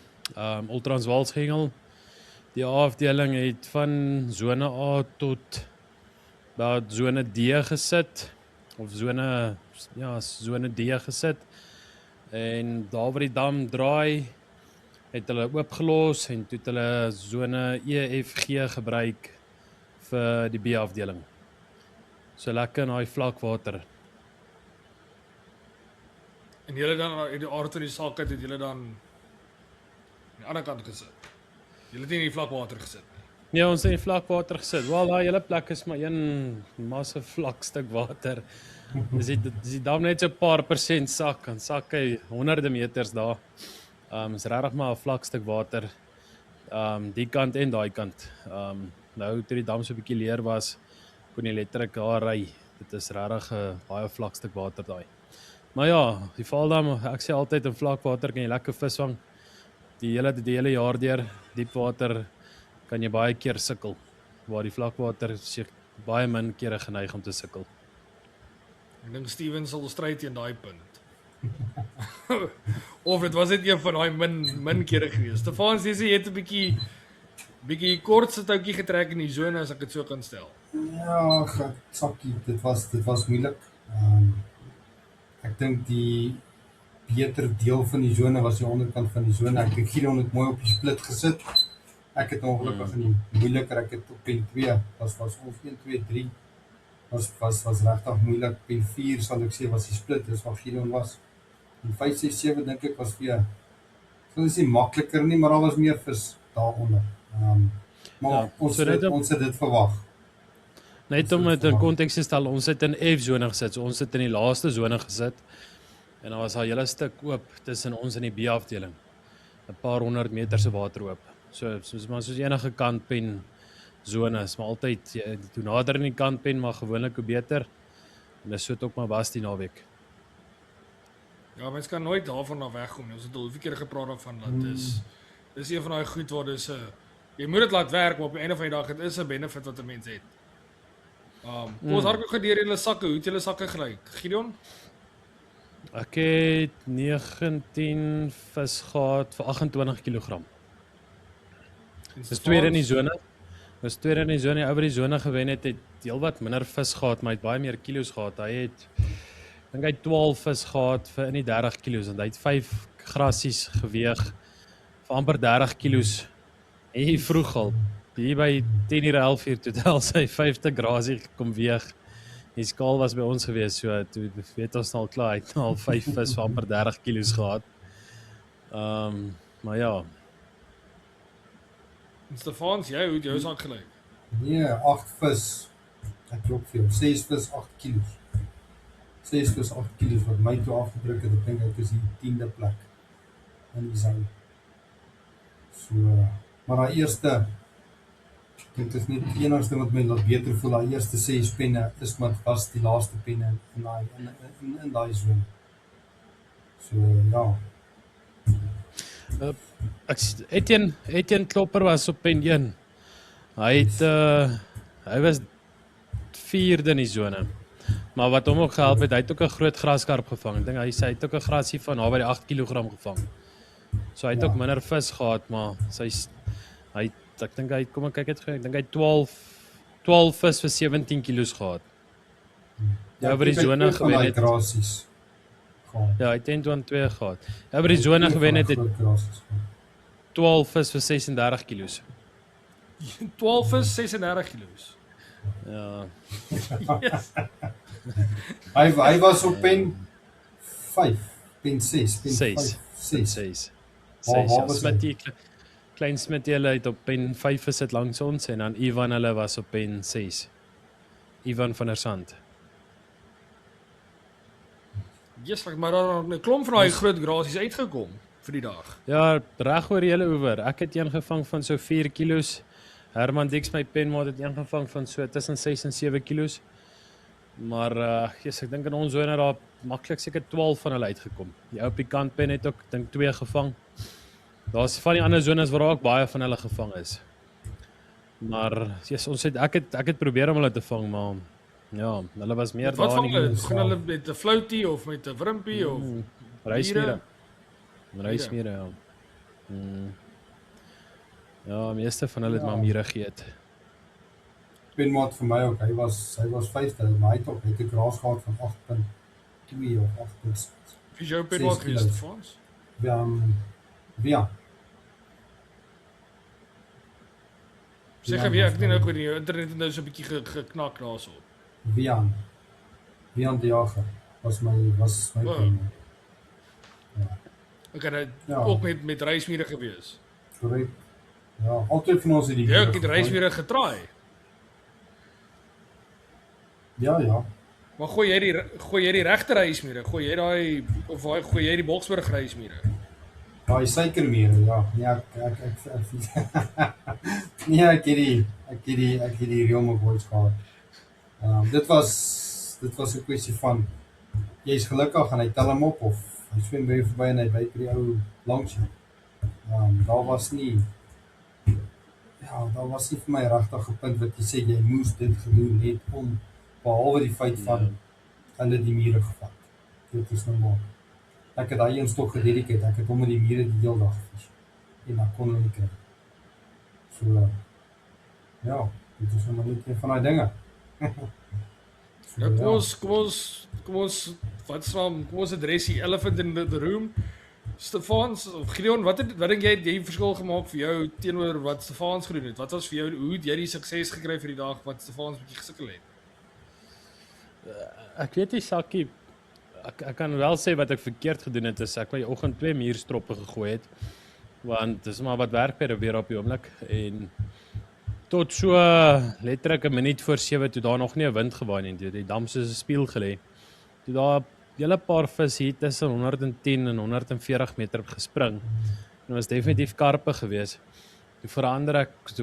Ultransvals gehengel. Die A-afdeling het van sone A tot sone D gesit of sone D gesit. En daar waar die dam draai, het hulle oopgelos en toe het hulle sone E, F, G gebruik vir die B-afdeling. So lekker in daai vlakwater. En julle dan uit die aard van die saak het julle dan aan die ander kant gesit. Julle het nie in die vlakwater gesit nie. Nee, ons het in die vlakwater gesit. Wel, daai hele plek is maar een massief vlak stuk water. Dis die dam net so 'n paar persent sak, en sak hy honderde meters daar. Is regtig maar 'n vlak stuk water. Die kant en daai kant. Nou toe die dam so 'n bietjie leer was, kon jy letterlik daar ry. Dit is regtig 'n baie vlak stuk water daai. Maar ja, die Valdam, ek sê altyd in vlakwater kan jy lekker vis vang. Die hele jaar deur, diep water kan jy baie keer sukkel. Waar die vlakwater baie min kere geneig om te sukkel. Ek dink Steven sal stryd teen daai punt. Of dit was dit een van daai min kere gewees. Stefan sê jy het 'n bietjie kort touwtjie getrek in die sone as ek dit so kan stel. Ja, sakkie, dit was moeilik. Ek dink die beter deel van die sone was die onderkant van die sone. Ek het Gideon het mooi op die split gesit. Ek het ongelukkig in die moeiliker, ek het op pen 2, was ons 1 2 3 was regtig moeilik. Pen 4 sal ek sê was die split, dis wat Gideon was. En 5 6 7 dink ek was weer sal ek sê makliker nie, maar daar was meer vis daaronder. Maar Ja, ons het dit verwag. Net om dit in konteks te stel, ons het in F-sone gesit, so ons het in die laaste sone gesit, en daar was al 'n hele stuk oop tussen ons en die B-afdeling, 'n paar 100 meter se water oop, soos enige kantpen sone, is maar altyd, hoe nader in die kantpen, maar gewoonlik hoe beter, en dis so het ook maar was die naweek. Ja, mens kan nooit daarvan af wegkom nie. Ons het al hoeveel keer gepraat daarvan dat dis een van daai goed waar dis jy moet dit laat werk, maar op die einde van die dag dit is 'n benefit wat 'n mens het. Kom ons hardloop gou deur julle sakke, hoe het julle sakke gelyk? Gideon? Ek het 19 vis gehad vir 28 kg. Dis tweede in die sone. Dis tweede in die sone. Die ou wat die sone gewen het heelwat minder vis gehad, maar hy het baie meer kilos gehad. Hy het dink hy 12 vis gehad vir in die 30 kilos en hy het 5 grassies geweeg vir amper 30 kilos. Hy vroeg al hier by 10:11 toe tel sy 5de grassie kom weeg. Die skaal was by ons gewees, so toe weet ons al klaar, hy het al 5 vis vir amper 30 kilos gehad. Maar ja, En Stefans, jy, hoe het jou sak gelyk? Nee, 8 vis. Ek klop veel. 6 vis 8 kilos. 6 vis 8 kilos wat my toe afgedruk het. Ek dink ek is die 10de plek in die sein. So, maar daai eerste dit is net die enigste wat my laat beter voel. Daai eerste 6 penne is maar was die laaste penne in daai sone. So ja. Etienne Klopper was op pen 1. Hy was 4de in die sone. Maar wat hom ook gehelp het, hy het ook 'n groot graskarp gevang. Ek dink hy het ook 'n grasie van naby die 8 kg gevang. So hy het ook minder vis gehad, maar ek dink hy kom ek kyk dit gou, ek dink hy 12 vis vir 17 kg gehad. Ja, oor die sone gewen het. Ja, hy het 22 gehad. Ja, oor die sone gewen het 12 vis vir 36 kg. 12 vis, 36 kilos. Ja. Yes. Hy was op pen 5, pen 6, pen 6. 6. Smitty, klein Smitty hulle het op pen 5 gesit langs ons en dan Ivan hulle was op pen 6. Ivan van der Sand. Yes, maar daar 'n klomp van daai groot grasies uitgekom vir die dag. Ja, reg oor die hele oewer. Ek het een gevang van so 4 kilos. Herman Dix my penmaat het een gevang van so tussen 6 en 7 kilos. Maar ek dink in ons sone daar maklik seker 12 van hulle uitgekom. Die ou op die kantpen het ook dink 2 gevang. Daar's van die ander sones waar ook baie van hulle gevang is. Maar ek het probeer om hulle te vang, maar ja, hulle was meer Wat daar vang in hulle? die Gaan hulle met 'n floutie of met 'n wrimpie of reismiere. Reismiere, ja. Ja, meeste van hulle het maar miere geëet. Penmaat vir my ook, hy was 5de, maar hy het 'n gras gehad van 8.2 of 8.6. Wie jou penmaat gewees, Stefans? Ja. Seker wie ek dink nou die internet het nou so 'n bietjie geknak daarso. Wian die Jager was my penmaat. Ek het Ja. ook met reismiere gewees. Korrek. Ja, altyd van ons het die Ja, ek het reismiere getraai. Ja. Maar gooi jy die regte reismiere? Gooi jy gooi jy die Boksburg reismiere? Daai suikermiere, ja. Nee, ek het die Rome boys gehad. Dit was 'n kwessie van jy's gelukkig en hy tel hom op of hy swem by verby en hy byt by die ou langs jou. Daar was nie ja, daar was nie vir my regtig 'n punt wat jy sê jy moes dit gedoen het om, behalwe die feit van hulle die mure gevat. Dit is normaal. Ek het daai een stok gededikeer, ek het hom met die mure die hele dag gefiets. En dan kon hulle nie kry. So, ja, dit is nog net een van daai dinge. So, Ja, kom ons wat staan, kom ons adres die elephant in the room. Stefans of Gideon, wat dink jy het jy verskil gemaak vir jou teenoor wat Stefans gedoen het? Wat was vir jou, hoe het jy die sukses gekry vir die dag wat Stefans bietjie gesukkel het? Ek weet nie, Sakkie, ek kan wel sê wat ek verkeerd gedoen het, is ek wou die oggend 2 muurstroppe gegooi het, want dis maar wat werk by weer op die oomblik, en tot so letterlik 'n minuut voor 7 toe daar nog nie 'n wind gewaai nie, die dam soos 'n spieël gelê. Toe daar 'n hele paar vis hier tussen 110 en 140 meter gespring. En dit was definitief karpe geweest. Toe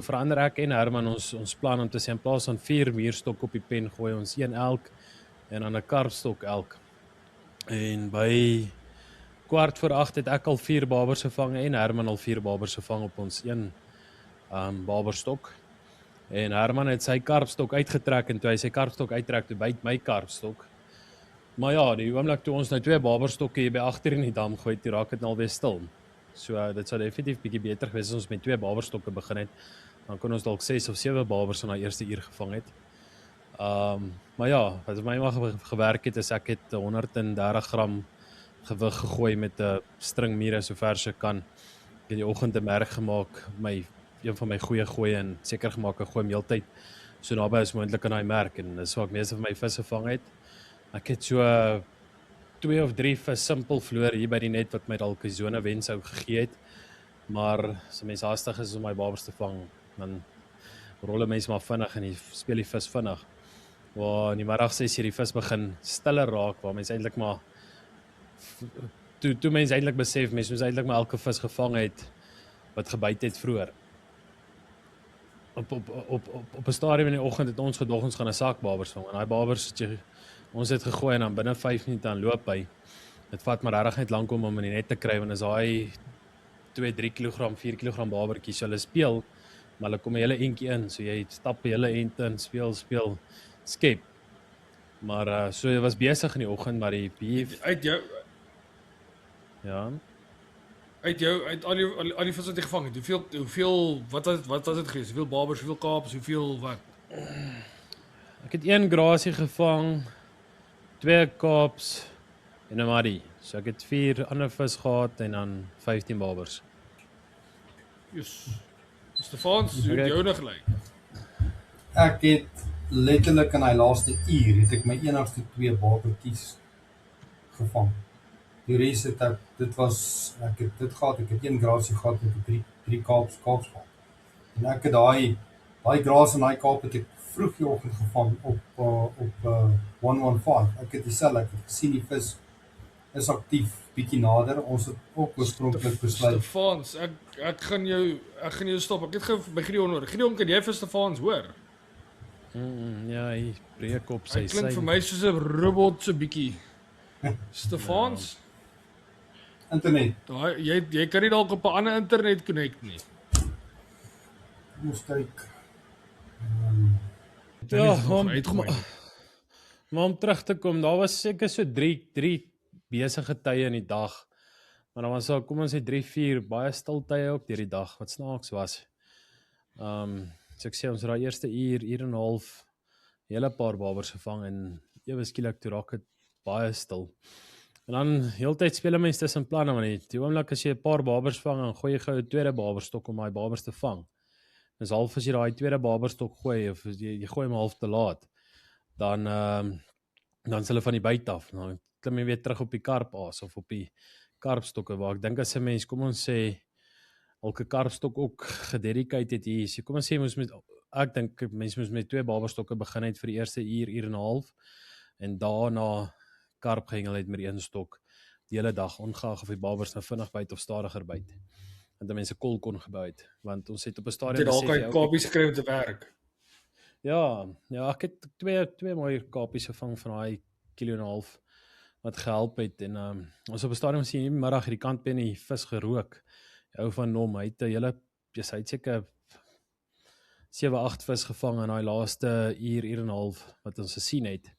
verander ek en Herman ons plan om te sê in plaas van 4 muurstok op die pen gooi ons 1 elk en dan 'n karpstok elk. En by 7:15 het ek al 4 babers gevang en Herman al 4 babers gevang op ons een baberstok. En Herman het sy karpstok uitgetrek en toe hy sy karpstok uittrek, toe byt my karpstok. Maar ja, die oomblik toe ons nou 2 baberstokke hier by agter in die dam gooi, toe raak dit nou alweer stil. So dit sou definitief bietjie beter gewees as ons met 2 baberstokke begin het. Dan kon ons dalk 6 of 7 babers in daai eerste uur gevang het. Maar ja, wat vir my maar gewerk het is ek het 130 gram gewig gegooi met 'n string mure so ver as ek kan. Ek het die oggend 'n merk gemaak, een van my goeie gooi en seker gemaak ek gooi meeltyd so naby as moontlik aan daai merk en dis waar ek meeste van my vis gevang het. Ek het so 2 of 3 vis simpel vloer hier by die net wat my dalk 'n sone wen sou gegee het. Maar as 'n mens haastig is om my babers te vang, dan rol mense maar vinnig en jy speel die vis vinnig. Waar in die middag 6 die vis begin stiller raak, waar mense eintlik maar toe mense eintlik besef mense moes eintlik maar elke vis gevang het wat gebyt het vroeër. Op 'n stadium in die oggend het ons gedog ons gaan 'n sak babers vang en daai babers het ons het gegooi en dan binne 5 minute aan loop by. Dit vat maar regtig net lank om in die net te kry want as daai 2-3 kg, 4 kg babertjies hulle speel, maar hulle kom 'n hele entjie in, so jy stap 'n hele ent in, speel, skep. Maar so jy was besig in die oggend, maar die beef ja. Uit al die vis wat jy gevang het, hoeveel wat was dit gewees? Hoeveel babers, hoeveel kaaps, hoeveel wat? Ek het 1 grasie gevang, 2 kaaps en 'n maddie. So ek het 4 ander vis gehad en dan 15 babers. Yes. Stefans, hoe het jou nou gelyk? Ek het letterlik in daai laaste uur het ek my enigste 2 babertjies gevang. Die res het ek het dit gehad, ek het 1 grasie gehad met 3 kaaps gehad. En ek het daai gras en daai kaap het ek vroeg die oggend gevang op 115. Ek het het gesien die vis is aktief, bietjie nader. Ons het ook oorspronklik besluit. Stefans, ek gaan jou stop. Ek het gou by Gideon hoor. Gideon, kan jy vir Stefans hoor? Ja, hy breek op sy Hy klink vir my soos 'n robot so bietjie. Stefans? Internet. Jy kan nie dalk op 'n ander internet connect nie. Moes kyk. Ja, maar om terug te kom, daar was seker so 3 besige tye in die dag. Maar dan was daar, kom ons sê 3-4 baie stil tye ook deur die dag wat snaaks was. So ek sê ons het daai eerste uur en 'n half hele paar babers gevang en ewe skielik toe raak dit baie stil. En dan heeltyd speel mense tussen planne, want die oomblik as jy 'n paar babers vang en gooi jy gou 'n tweede baberstok om daai babers te vang. Dis half as jy daai tweede baberstok gooi of jy gooi hom half te laat, dan is hulle van die byt af. Dan klim jy weer terug op die karpaas of op die karpstokke waar ek dink as 'n mens, kom ons sê elke karpstok ook gededicate het hier. So kom ons sê ek dink mense moes met 2 baberstokke begin het vir die eerste uur en 'n half en daarna karp gehengel het met 1 stok die hele dag, ongeag of die babers nou vinnig byt of stadiger byt. Want dan mense kol kon gebou het, want ons het op 'n stadium Jy dalk kapies gekry om te werk. Ja, ek het twee mooi kapies gevang van daai 1,5 kilo wat gehelp het en ons op 'n stadium sien die middag hierdie kant by die vis gerook. Die ou van hom, hy het 'n hele, hy het seker 7-8 vis gevang in daai laaste uur en 'n half wat ons gesien het.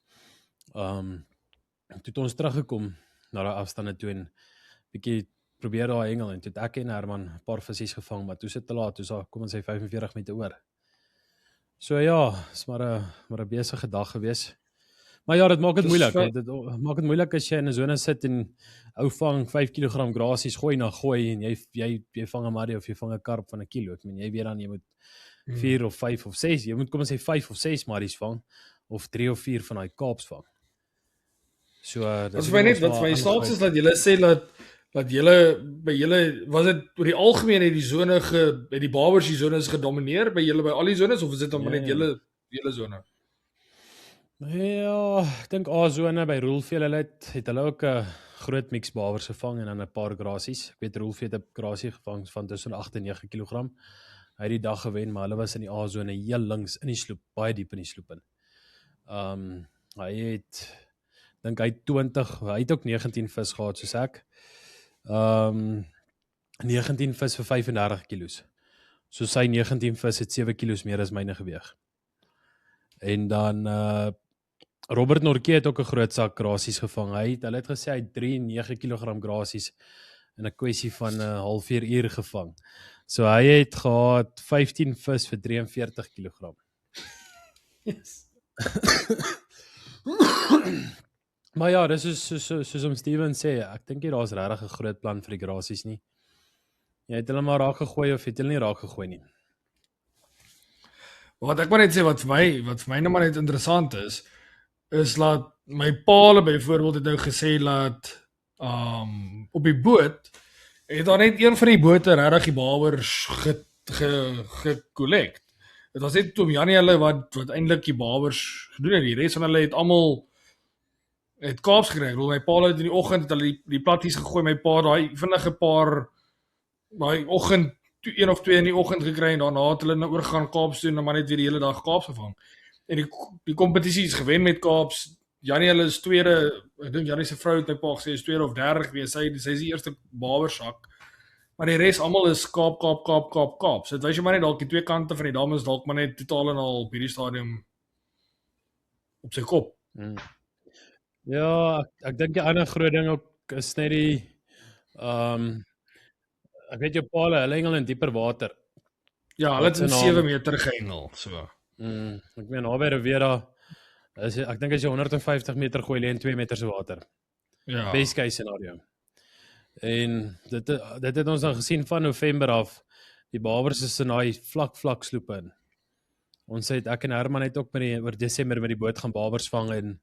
Toe het ons teruggekom na daai afstande toe en bietjie probeer daai hengel en toe het ek en Herman 'n paar visies gevang, maar toe sit te laat, toe kom ons 45 minute oor. So ja, is maar 'n besige dag gewees. Maar ja, dit maak dit moeilik. Dit maak dit moeilik as jy in 'n sone sit en ou vang 5 kg grasies, gooi en jy vang 'n maddy of jy vang 'n karp van 'n kilo. Ek meen jy weet dan jy moet 4 of 5 of 6, jy moet kom ons sê 5 of 6 maddies vang of 3 of 4 van daai kaaps vang. So dis vir net wat vir my snaaks is dat julle sê dat julle by julle was dit oor die algemeen het die sone het die barbers die zones gedomeineer by julle by al die zones of is dit maar net julle sone? Ja, ek dink A-sone by Roelveld het hulle ook 'n groot mix barbers gevang en dan 'n paar grasies. Ek weet Roelveld het 'n grasie gevang van tussen 8 en 9 kg. Hy het die dag gewen, maar hulle was in die A-sone heel links in die sloep, baie diep in die sloep in. Hy het dink hy 20, hy het ook 19 vis gehad soos ek. 19 vis vir 35 kilos. So sy 19 vis het 7 kilos meer as myne geweg. En dan Robert Norke het ook 'n groot sak grasies gevang. Hulle het gesê hy het 3,9 kg grasies in 'n kwessie van 'n halfuur gevang. So hy het gehad 15 vis vir 43 kg. Yes. Maar ja, dis soos om Steven sê, ek dink daar's regtig 'n groot plan vir die grasies nie. Jy het hulle maar raak gegooi of het hulle nie raak gegooi nie. Wat ek maar net sê wat vir my nou maar net interessant is laat my paal byvoorbeeld het nou gesê dat op die boot het daar net een van die bote regtig die barbers gekollekt. Dit was net Tom Janie hulle wat eintlik die barbers gedoen het. Die res van hulle het almal het kaaps gekry. My paal het in die oggend het hulle die platties gegooi, my pa daai vinnige paar daai oggend 1 of 2 in die oggend gekry en daarna het hulle nou oorgegaan Kaaps doen en maar net weer die hele dag Kaaps gevang. En die kompetisie is gewen met Kaaps. Janie hulle is tweede, ek dink Janie se vrou het my pa gesê is tweede of derde gewees. Sy is die eerste barbersak. Maar die res almal is Kaap. So dit wys jy maar net dalk die twee kante van die dames dalk maar net totaal en al op hierdie stadium op sy kop. Ja, ek dink die ander groot ding ook is net die ek weet jou paale, hulle hengel in dieper water. Ja, hulle het in 7 meter gehengel, so. Ek meen, naby Riviera, ek dink as jy 150 meter gooi, lê in 2 meter se water. Ja. Best case scenario. En dit het ons dan gesien van November af, die barbers is in daai vlak sloep in. Ek en Herman het ook oor Desember met die boot gaan barbers vang en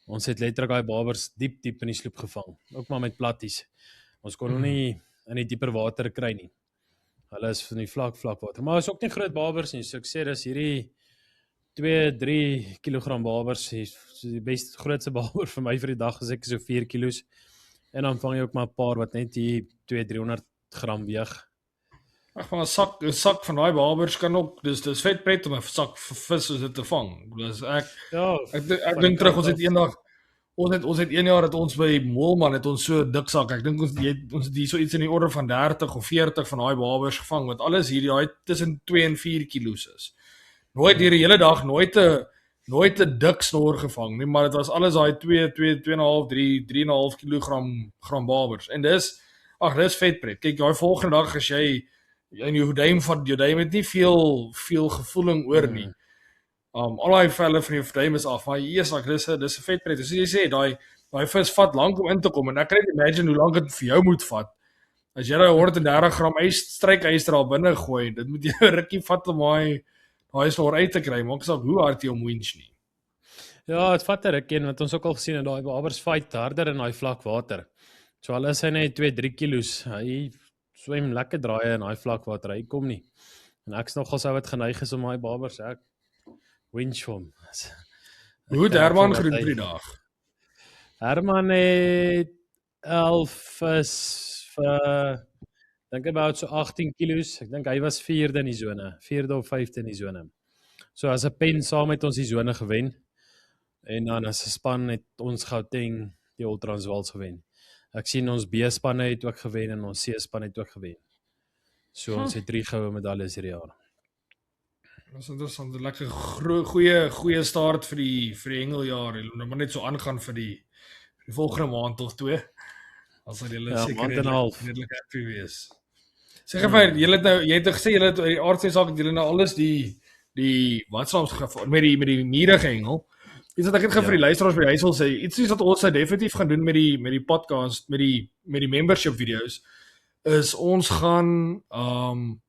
ons het letterlik daai barbers diep in die sloep gevang, ook maar met platties. Ons kon nie in die dieper water kry nie. Hulle is van die vlak water. Maar is ook nie groot barbers nie. So ek sê dis hierdie 2-3 kg barbers. Die beste grootste barber vir my vir die dag is ek so 4 kilos. En dan vang jy ook maar 'n paar wat net hier 200-300 gram weeg. Ag, van 'n sak van daai barbers kan ook dis vet pret om 'n sak vis soos dit te vang. Dus ek dink terug ons het eendag Ons het 1 jaar dat ons by Moelman het ons so dik sak. Ek dink ons het hier so iets in die orde van 30 of 40 van daai barbers gevang wat alles hier daai tussen 2 en 4 kilos is. Nooit die hele dag nooit 'n dik snor gevang nie, maar dit was alles daai 2,5, 3,5 kilogram barbers. En dis vetpret. Kyk, daai volgende dag as jy in jou duim het nie veel gevoeling oor nie. Al die velle van jou duim is af, maar dis 'n vetpret. Soos jy sê, daai vis vat lank om in te kom en ek kan net imagine hoe lank dit vir jou moet vat. As jy daai 130 gram strykyster daar binne gooi, dit moet jy 'n rukkie vat om daai snor uit te kry, maak nie saak hoe hard jy hom winch nie. Ja, dit vat 'n rukkie en wat ons ook al gesien het, daai barbers fight harder in daai vlak water. So al is hy net 2-3 kilos, hy swem lekker draaie in daai vlak water, hy kom nie. En ek's nogal sou wat geneig is om daai barbers winch hom. Hoe het Herman gedoen vir die dag? Herman het 11 vis vir dink about so 18 kilos. Ek dink hy was 4de in die sone, 4de of 5de in die sone. So as 'n pen saam het ons die sone gewen. En dan as 'n span het ons Gauteng die Old Transvaal gewen. Ek sien ons B-spanne het ook gewen en ons C-span het ook gewen. So ons het 3 goue medaljes hierdie jaar. Dis interessant, 'n lekker goeie start vir die hengeljaar. Hulle moet maar net so aangaan vir die volgende maand of 2. As hulle Ja, seker maand en 'n half. redelik happy wees. Sê gou vir julle het nou jy het gesê julle het die aardse saak het julle nou alles die watslaams met die mure gehengel. Iets wat ek net gou vir die luisteraars by die huis wil sê, iets wat ons definitief gaan doen met die podcast, met die membership video's, is ons gaan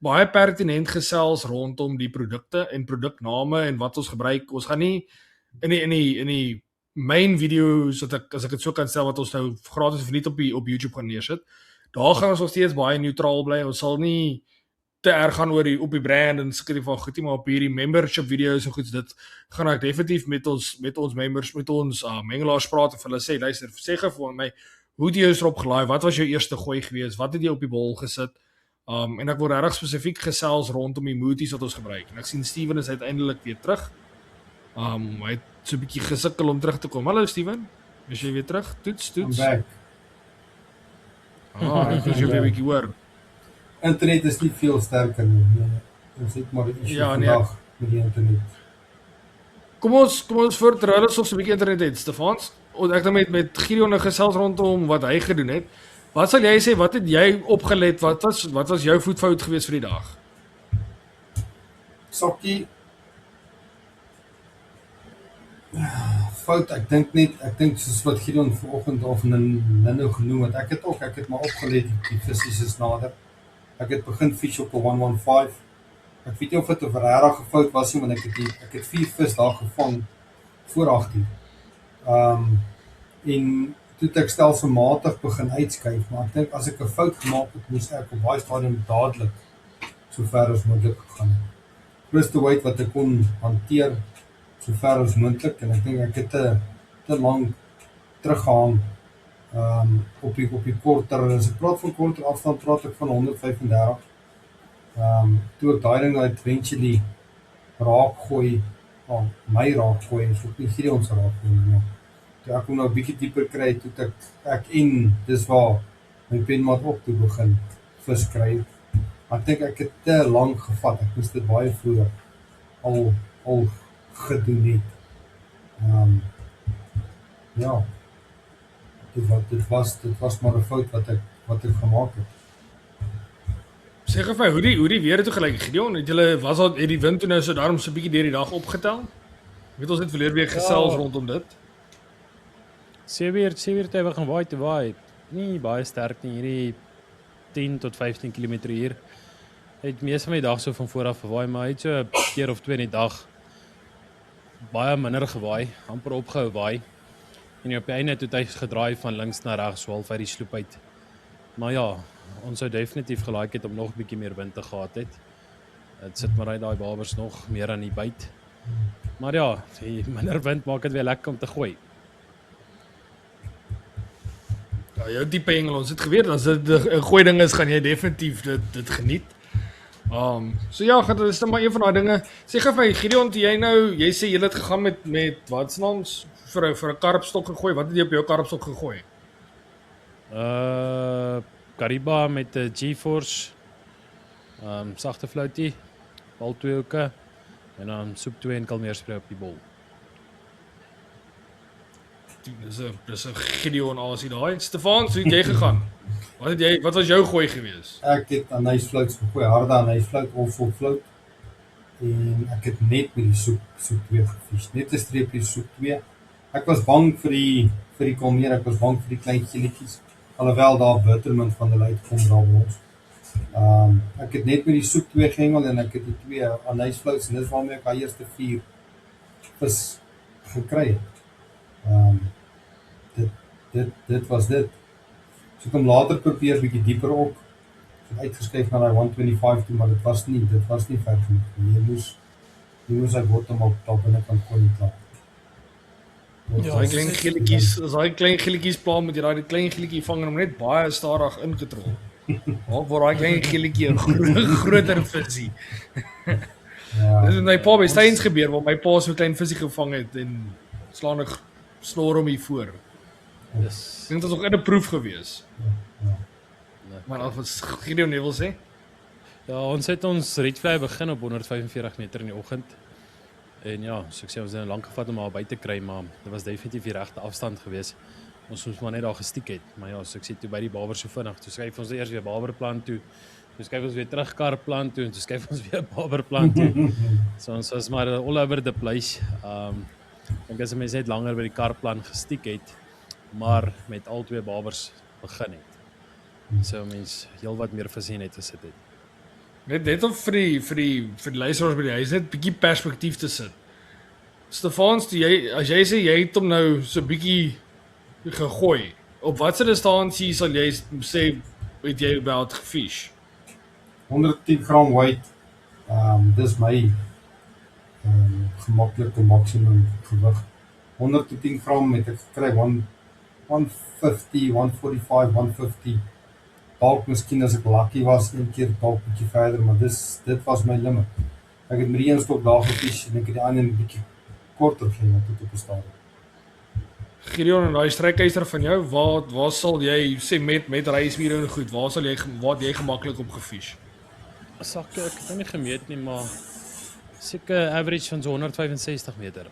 baie pertinent gesels rondom die produkte en produkname en wat ons gebruik. Ons gaan nie in die main video's as ek dit so kan stel wat ons nou gratis of nie op YouTube gaan neersit. Daar gaan ons nog steeds baie neutraal bly. Ons sal nie te erg gaan oor op die brand en seker van goed nie, maar op hierdie membership video's en goeds dit gaan ek definitief met ons members, met ons hengelaars praat en vir hulle sê, luister, sê gou vir my, hoe het jy erop gelaai? Wat was jou eerste gooi gewees? Wat het jy op die bol gesit? En ek wil regtig spesifiek gesels rondom die moties wat ons gebruik. En ek sien Steven is uiteindelik weer terug. Hy het so 'n bietjie gesukkel om terug te kom. Hallo Steven, is jy weer terug? Toets. I'm back. Ek is jy weer 'n bietjie hoor. Internet is nie veel sterker nie. Ons het maar 'n issue vandag met die internet. Kom ons terwyl ons so 'n bietjie internet het, Stefans. Ek het met Gideon gesels rondom wat hy gedoen het. Wat sal jy sê, wat het jy opgelet? Wat was jou voetfout gewees vir die dag? Sokkie fout, ek dink soos wat Gideon vanoggend of nou genoem het, ek het maar opgelet die visies is nader. Ek het begin fish op 'n 115. Ek weet nie of dit 'n regte fout was nie, want ek het 4 vis daar gevang voor 18. En toe ek stelselmatig begin uitskuif, maar ek dink as ek 'n fout gemaak het, moes ek op baie stadium dadelik so ver as moontlik gegaan het. Grootste weight wat ek kon hanteer so ver as moontlik, en ek dink ek het te lank terughang op die korter, as ek praat van korter afstand, praat ek van 135. Toe ek daai ding eventually raak gooi, my raak gooi, en ook nie Gideon se raak gooi, maar toe ek hom nou 'n bietjie dieper kry, toe ek en dis waar my penmaat op toe begin vis kry. Ek dink ek het te lank gevat, ek moes dit baie vroeër al gedoen het. Ja, dit was maar 'n fout wat ek gemaak het. Sê gou vir my, hoe die weer toe gelyk, Gideon? Het die wind toe nou so daarom so 'n bietjie deur die dag opgetel? Ek weet ons het verlede week gesels rondom dit. Seeweer het begin waai. Nie baie sterk nie, hierdie 10 tot 15 km/h. Hy het meeste van die dag so van voor af gewaai, maar hy het so 'n keer of 2 in die dag baie minder gewaai, amper opgehou waai. En op die einde het hy gedraai van links na regs, half uit die sloep uit. Maar ja, ons sou definitief gelike het om nog 'n bietjie meer wind te gehad het. Dit sit maar uit daai babers nog meer aan die byt. Maar ja, die minder wind maak dit weer lekker om te gooi. Ja, jou tipe hengel, ons het geweet, as dit 'n goeie ding is, gaan jy definitief dit geniet. So ja, dit is net maar een van daai dinge. Sê gou vir my, Gideon, jy sê jy het gegaan met wat se naams vir 'n karpstok gegooi. Wat het jy op jou karpstok gegooi? Kariba met 'n GeForce, sagte floutie, bal 2 hoeke en dan soep 2 en kalmeerspray op die bol. Dis 'n Gideon alsie daai. Stefans, hoe het jy gegaan? Wat was jou gooi gewees? Ek het anysflouts gegooi, harde anysflout of vol flout. En ek het net met die soep 2 gefish, net 'n streepie soep 2. Ek was bang vir die kalmeer, ek was bang vir die klein geeltjies, alhoewel daar bittermin van hulle uitkom daar by ons. Ek het net met die soep 2 gehengel en ek het die 2 anysflouts en dis waarmee ek die eerste 4 vis gekry het. Dit was dit. So ek hom later probeer bietjie dieper op. Ek het uitgeskuif na daai 125 toe, maar dit was nie ver genoeg. Jy moes hy bottom op daar binnekant kon klaar. Ja, daai klein geeltjies pla met jy daai klein geeltjie vang en hom net baie stadig ingetrol. Waar daai klein geeltjie 'n groter visie. Ja. Dis met my pa by Steins gebeur, waar my pa so 'n klein visie gevang het en slaan 'n snor om hier voor. Dis Ek dink dit was nog in 'n proef gewees. Ja. Maar al wat Gideon wil sê? Ja, ons het ons reedvlei begin op 145 meter in die oggend. En ja, so ek sê ons het lank gevat om haar by te kry, maar dit was definitief die regte afstand geweest. Ons moes maar net daar gestiek het. Maar ja, so ek sê toe by die Barber so vinnig, toe skuif ons eers weer Barberplan toe. Toe skuif ons weer terug Karplan toe en toe skuif ons weer Barberplan toe. So ons was maar all over the place. Ek dink as 'n mens net langer by die Karplan gestiek het, maar met al twee Barbers begin het. So mens heelwat meer visie net gesit het. Net om vir die luisteraars by die huis net 'n bietjie perspektief te sit. Stefans, as jy sê jy het hom nou so 'n bietjie gegooi, op watter distansie sal jy sê het jy about gefish? 110 gram weight. Dis my gemaklike maksimum gewig. 110 gram het ek gekry 150, 145, 150. Dalk miskien as ek lucky was, een keer dalk bietjie verder, maar dit was my limit. Ek het met die een stop daar gefish en ek het die ander 'n bietjie korter geneem tot op die stadium. Gideon, en daai strykyster van jou, waar sal jy sê met reisbiere en goed, waar het jy gemaklik op gefish? Sakke, ek het nie gemeet nie, maar seker average van so 165 meter.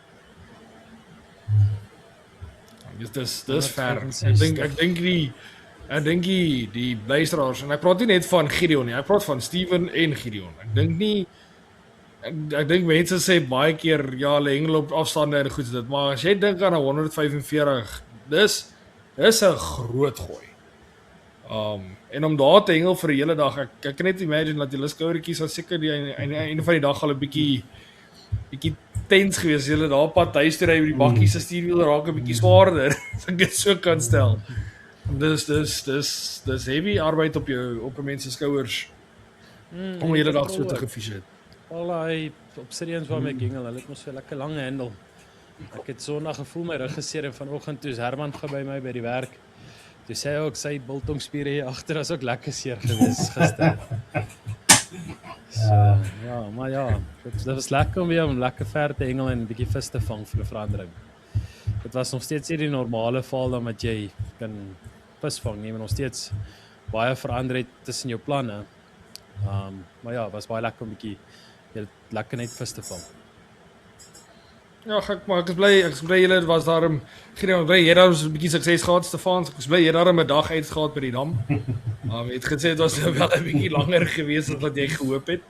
Dis ver. Ek dink die luisteraars, en ek praat nie net van Gideon nie, ek praat van Steven en Gideon. Ek dink mense sê baie keer ja, hulle hengel op afstande en goed dit, maar as jy dink aan 'n 145, dis 'n groot gooi. En om daar te hengel vir 'n hele dag, ek kan net imagine dat julle skouertjies sal seker die einde van die dag al 'n bietjie tens gewees, julle daar pad huis toe ry met die bakkie se stuurwiel raak 'n bietjie swaarder, as ek dit so kan stel. Dis heavy arbeid op 'n mens se skouers om die hele dag so te gefish het. Alai Obsidians waarmee ek hengel, hulle het mos so lekker lang handel. Ek het Sondag gevoel my rug geseer en vanoggend toe is Herman by my by die werk. Toe sê hy ook sy biltongspiere hier agter is ook lekker seer gewees gister. So, ja, maar ja, dit was lekker om weer om lekker ver te hengel en 'n bietjie vis te vang vir 'n verandering. Dit was nog steeds nie die normale val dan wat jy kan vis vang nie, maar nog steeds baie verander het tussen jou planne. Maar ja, was baie lekker om 'n bietjie lekker net vis te vang. Ja, ek is bly julle was daarom Gideon, bly jy daar 'n bietjie sukses gehad Stefans. Ek is bly jy daar 'n dag uitgegaan by die dam. Het gesê dit was wel 'n bietjie langer gewees as wat jy gehoop het.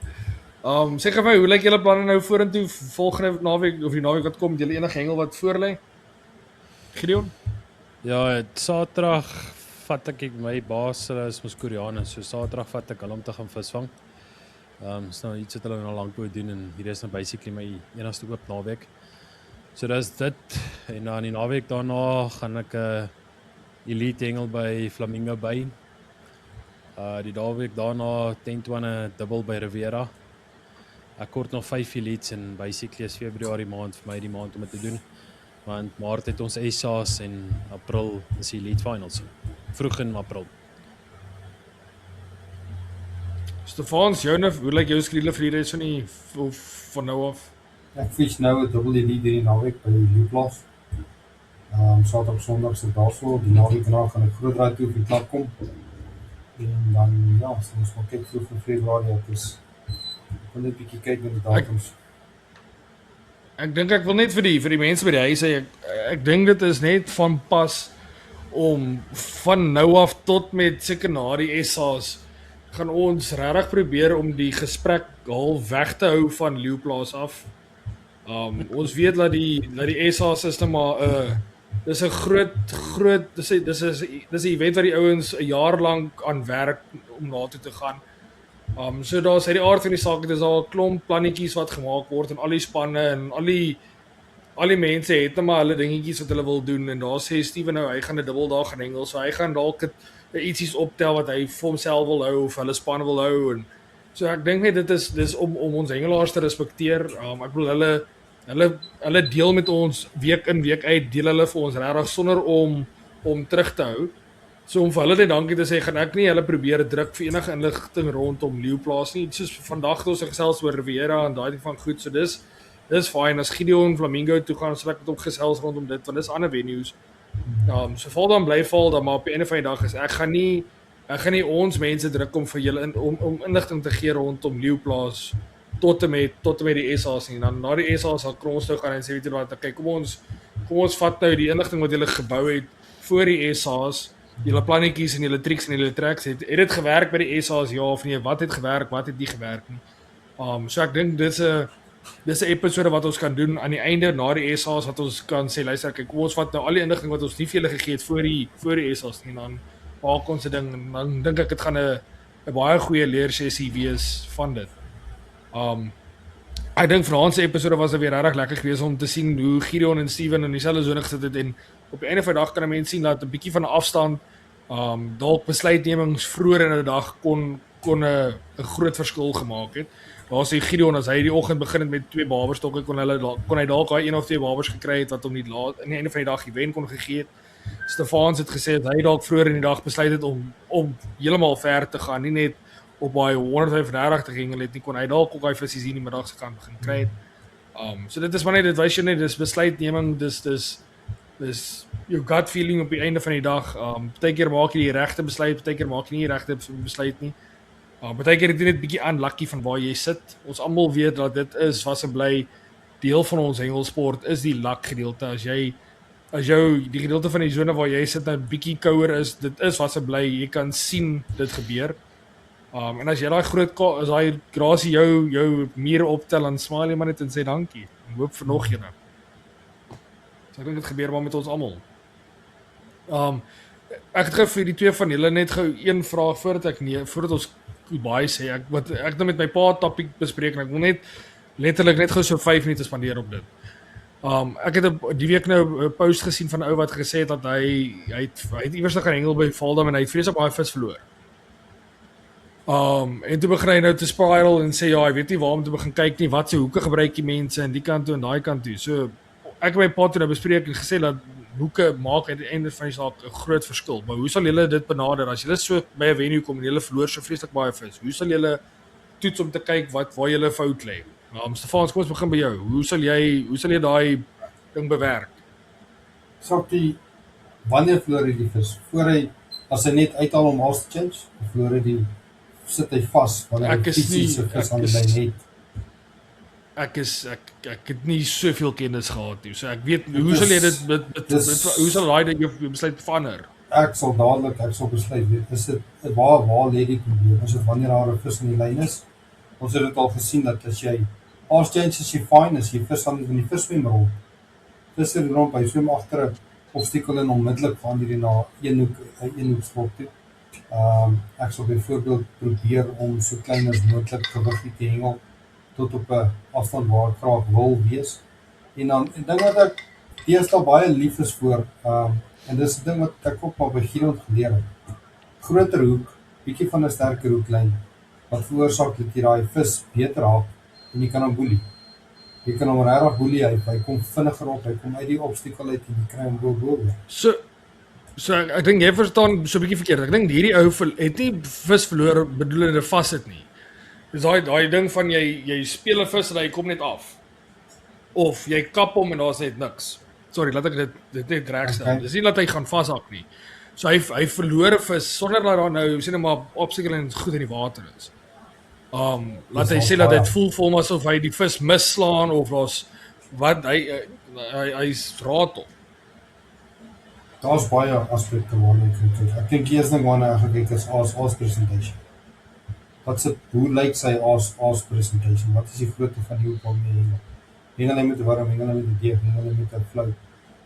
Sê gou vir my, hoe lyk julle planne nou vorentoe volgende naweek of die naweek wat kom? Het julle enige hengel wat voor lê? Gideon? Ja, Saterdag vat ek my baas, hulle is mos Koreane, so Saterdag vat ek hulle om te gaan visvang. Is nou iets wat hulle nou lank wou doen en hier is nou basically my enigste oop naweek. So dis dit en dan die naweek daarna gaan ek 'n elite hengel by Flamingo Bay. Die naweek daarna tent-one dubbel by Riviera. Ek kort nog 5 elites en basically is Februarie maand vir my die maand om dit te doen. Want Maart het ons SA's en April is die elite finals. Vroeg in April. Stefans, hoe lyk jou skedule vir die res van nou af? Ek fish nou 'n dubbel elite hierdie naweek by die Leeuplaas. Saterdag Sondag se daarso, die naweek daarna gaan ek groot draai toe op die klap kom. En dan ja, ons moet kyk vir Februarie, dit is wil net 'n bietjie kyk met die datums. Ek dink ek wil net vir die mense by die huis sê, ek dink dit is net van pas om van nou af tot met seker na die SA's gaan ons regtig probeer om die gesprek half weg te hou van Leeuplaas af. Ons weet dat die SA's is net maar dis 'n groot dis 'n event wat die ouens 'n jaar lank aan werk om na toe te gaan. So daar's uit die aard van die saak, dit is al 'n klomp plannetjies wat gemaak word en al die spanne en al die mense het net maar hulle dingetjies wat hulle wil doen en daar sê Steven nou hy gaan 'n dubbeldag gaan hengel, so hy gaan dalk ietsies optel wat hy vir homself wil hou of hulle span wil hou en so ek dink net dis om ons hengelaars te respekteer. Ek bedoel hulle deel met ons week in week uit, deel hulle vir ons regtig sonder om terug te hou. So om vir hulle net dankie te sê, gaan ek nie hulle probeer druk vir enige inligting rondom Leeuplaas nie. Soos vandag het ons gesels oor Riviera en daai van goed, so dis fyn. As Gideon Flamingo toe gaan, sal ek met hom gesels rondom dit, want dis ander venues. So val dan maar op die einde van die dag is ek gaan nie Ek gaan nie ons mense druk om vir julle om inligting te gee rondom Leeuplaas tot en met die SA's nie. Dan na die SA's sal Krons toe gaan en sê weet jy wat, kyk, kom ons vat nou die inligting wat julle gebou het voor die SA's, julle plannetjies en julle triks en julle tracks het dit gewerk by die SA's ja of nee, wat het gewerk, wat het nie gewerk nie. So ek dink dis 'n episode wat ons kan doen aan die einde na die SA's wat ons kan sê luister kyk kom ons vat nou al die inligting wat ons nie vir julle gegee het voor die SA's nie dan maak ons 'n ding en dan dink ek dit gaan 'n baie goeie leersessie wees van dit. Ek dink vanaand se episode was weer regtig lekker geweest om te sien hoe Gideon en Steven in dieselfde sone gesit het en op die einde van die dag kan 'n mens sien dat 'n bietjie van 'n afstand dalk besluitnemings vroeër in 'n dag kon 'n groot verskil gemaak het. Daar sê Gideon as hy die oggend begin het met 2 baberstokke kon hy dalk daai 1 of 2 babers gekry het wat hom nie laat aan die einde van die dag die wen kon gegee het. Stefans het gesê dat hy dalk vroeër in die dag besluit het om heeltemal ver te gaan, nie net op baie 135 te hengel het nie, kon hy dalk ook daai visse hier in die middag se kant begin kry het. So dit is maar net dit wys jy net dis besluitneming, dis jou gut feeling op die einde van die dag. Partykeer maak jy die regte besluit, partykeer maak jy nie die regte besluit nie. Partykeer het jy net bietjie unlucky van waar jy sit. Ons almal weet dat dit is was en bly deel van ons hengelsport is die luck gedeelte. As jou die gedeelte van die sone waar jy sit nou bietjie kouer is, dit is was en bly jy kan sien dit gebeur. En as jy daai as daai grasie jou mure optel en smile jy maar net en sê dankie. En hoop vir nog een. So ek dink dit gebeur maar met ons almal. Ek het gou vir die twee van julle net gou een vraag voordat ons baie sê ek nou met my pa topic bespreek en ek wil net letterlik net gou so 5 minute spandeer op dit. Ek het die week nou 'n post gesien van 'n ou wat gesê het dat hy het iewers gaan hengel by Valdam en hy het vreeslik baie vis verloor. En toe begin hy nou te spiral en sê ja, hy weet nie waar om te begin kyk nie, wat se hoeke gebruik die mense in die kant toe en daai kant toe. So ek en my pa het nou bespreek en gesê dat hoeke maak aan die einde van die saak 'n groot verskil. Maar hoe sal julle dit benader as julle so by 'n venue kom en julle verloor so vreeslik baie vis? Hoe sal julle toets om te kyk waar julle fout lê? Stefans, kom ons begin by jou. Hoe sal jy daai ding bewerk? Sakkie, wanneer verloor hy die vis? As hy net uithaal om haas te change, of sit hy vas wanneer hy fisiese vis aan die lyn het? Ek het nie soveel kennis gehad nie. So ek weet hoe sal jy dit hoe sal daai ding jou besluit verander? Ek sal besluit waar lê die probleem? Is dit wanneer daar 'n vis in die lyn is? Ons het dit al gesien dat as jy haas change is jy fine as jy vis aan die vis swem rond. Vis het rond, hy swem agter 'n obstakel en onmiddellik verander jy na een hoek spot toe. Ek sal byvoorbeeld probeer om so klein as moontlik gewigie te hengel tot op 'n afstand waar ek graag wil wees. En dan 'n ding wat ek deesdae baie lief is vir, en dis 'n ding wat ek ook maar by Gideon geleer het. Groter hoek, bietjie van 'n sterker hoeklyn wat veroorsaak dat jy daai vis beter haak en jy kan hom boelie. Jy kan hom regtig boelie, hy kom vinniger op, hy kom uit die obstakel uit en jy kry hom bo. So ek dink jy verstaan so 'n bietjie verkeerd. Ek dink hierdie ou het nie vis verloor bedoelende vas het nie. Dis daai ding van jy speel 'n vis en hy kom net af. Of jy kap hom en daar's net niks. Sorry, laat ek dit net regstel. Okay. Dis nie dat hy gaan vashak nie. So hy verloor 'n vis sonder dat daar nou sien maar obstakel en goed in die water is. Laat hy sê dat dit voel vir hom asof hy die vis misslaan of daar's wat hy's ratel. Daar's baie aspekte waarna jy kan kyk. Ek dink eers ding waarna ek gekyk is aas presentation. Hoe lyk sy aas presentation? Wat is die grootte van die hoek waarmee jy hengel? Hengel hy met 'n warm, hengel hy met 'n deeg, hengel hy met 'n float.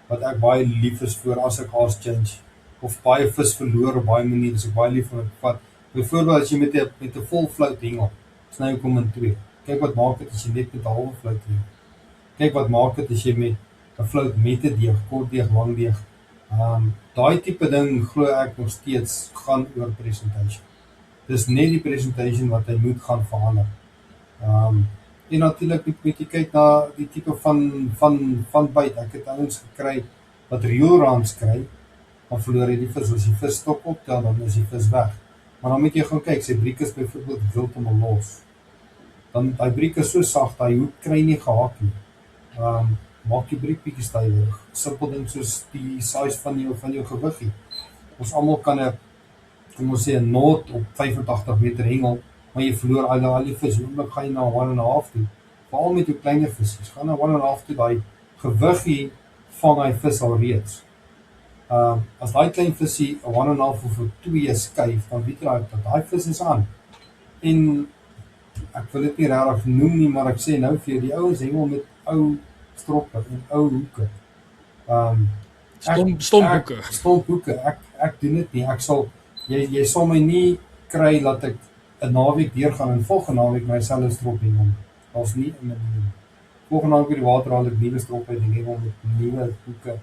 Wat ek baie lief is vir as ek aas change of baie vis verloor op baie maniere, is ek baie lief vir dit vat. Byvoorbeeld as jy met 'n vol float hengel, sny jy kom in 2. Kyk wat maak dit as jy net met 'n halwe float hengel. Kyk wat maak dit as jy met 'n float met 'n deeg, kort deeg, lang deeg. Daai tipe ding glo ek nog steeds gaan oor presentation. Dis net die presentation wat hy moet gaan verander. En natuurlik moet jy kyk na die tipe van byt. Ek het ouens gekry wat reel runs kry, dan verloor hy die vis. As die vis stop optel, dan is die vis weg. Maar dan moet jy gaan kyk, sy briek is byvoorbeeld heeltemal los. Dan daai briek is so sag, daai hoek kry nie gehaak nie. Maak die briek bietjie stywer. Simpel ding soos die size van jou gewiggie. Ons almal kan 'n kom ons sê 'n knot op 85 meter hengel, maar jy verloor al die vis. Oomblik gaan jy na 1.5 toe. Veral met jou kleiner visies. Gaan na 1.5 toe, daai gewiggie vang hy vis al reeds. As daai klein visie 'n 1.5 of 'n 2 skuif, dan weet jy dat daai vis is aan. En ek wil dit nie regtig noem nie, maar ek sê nou vir jou, die ouens hengel met ou stroppe en ou hoeke. Stomphoeke. Stomphoeke. Ek doen dit nie. Jy sal my nie kry dat ek 'n naweek deurgaan en volgende naweek myselfe strop hengel. Daar's nie 'n manier. Volgende naweek by die water haal ek nuwe stroppe en ek hengel met nuwe hoeke,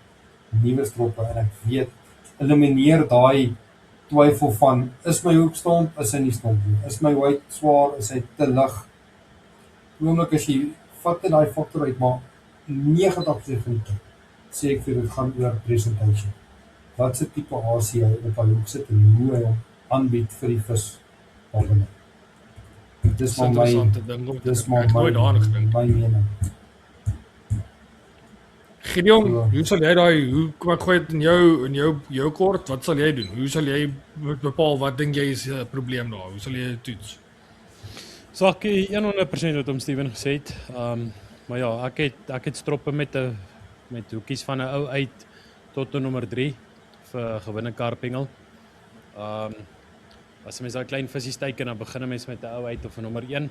nuwe stroppe en ek weet, elimineer daai twyfel van, is my hoek stomp, is hy nie stomp nie. Is my weight swaar, is hy te lig. Oomblik as jy vat daai faktor uit, maar 90% van die tyd sê ek vir dit gaan oor presentation. Wat se tipe asie hy op hy hoek sit en hoe hy hom aanbied vir die vis daarin. Dis maar my mening. Gideon, hoe sal jy daai, kom ek gooi dit in jou kort, wat sal jy doen? Hoe sal jy bepaal wat dink jy is 'n probleem daar? Hoe sal jy toets? So ek 100% wat Steven gesê het. Maar ja, ek het stroppe met hoekies van 'n ou uit tot 'n nommer 3 vir gewinne karpengel. As mens daai klein vissies teiken, dan begin 'n mens met 'n ou uit of 'n nommer 1.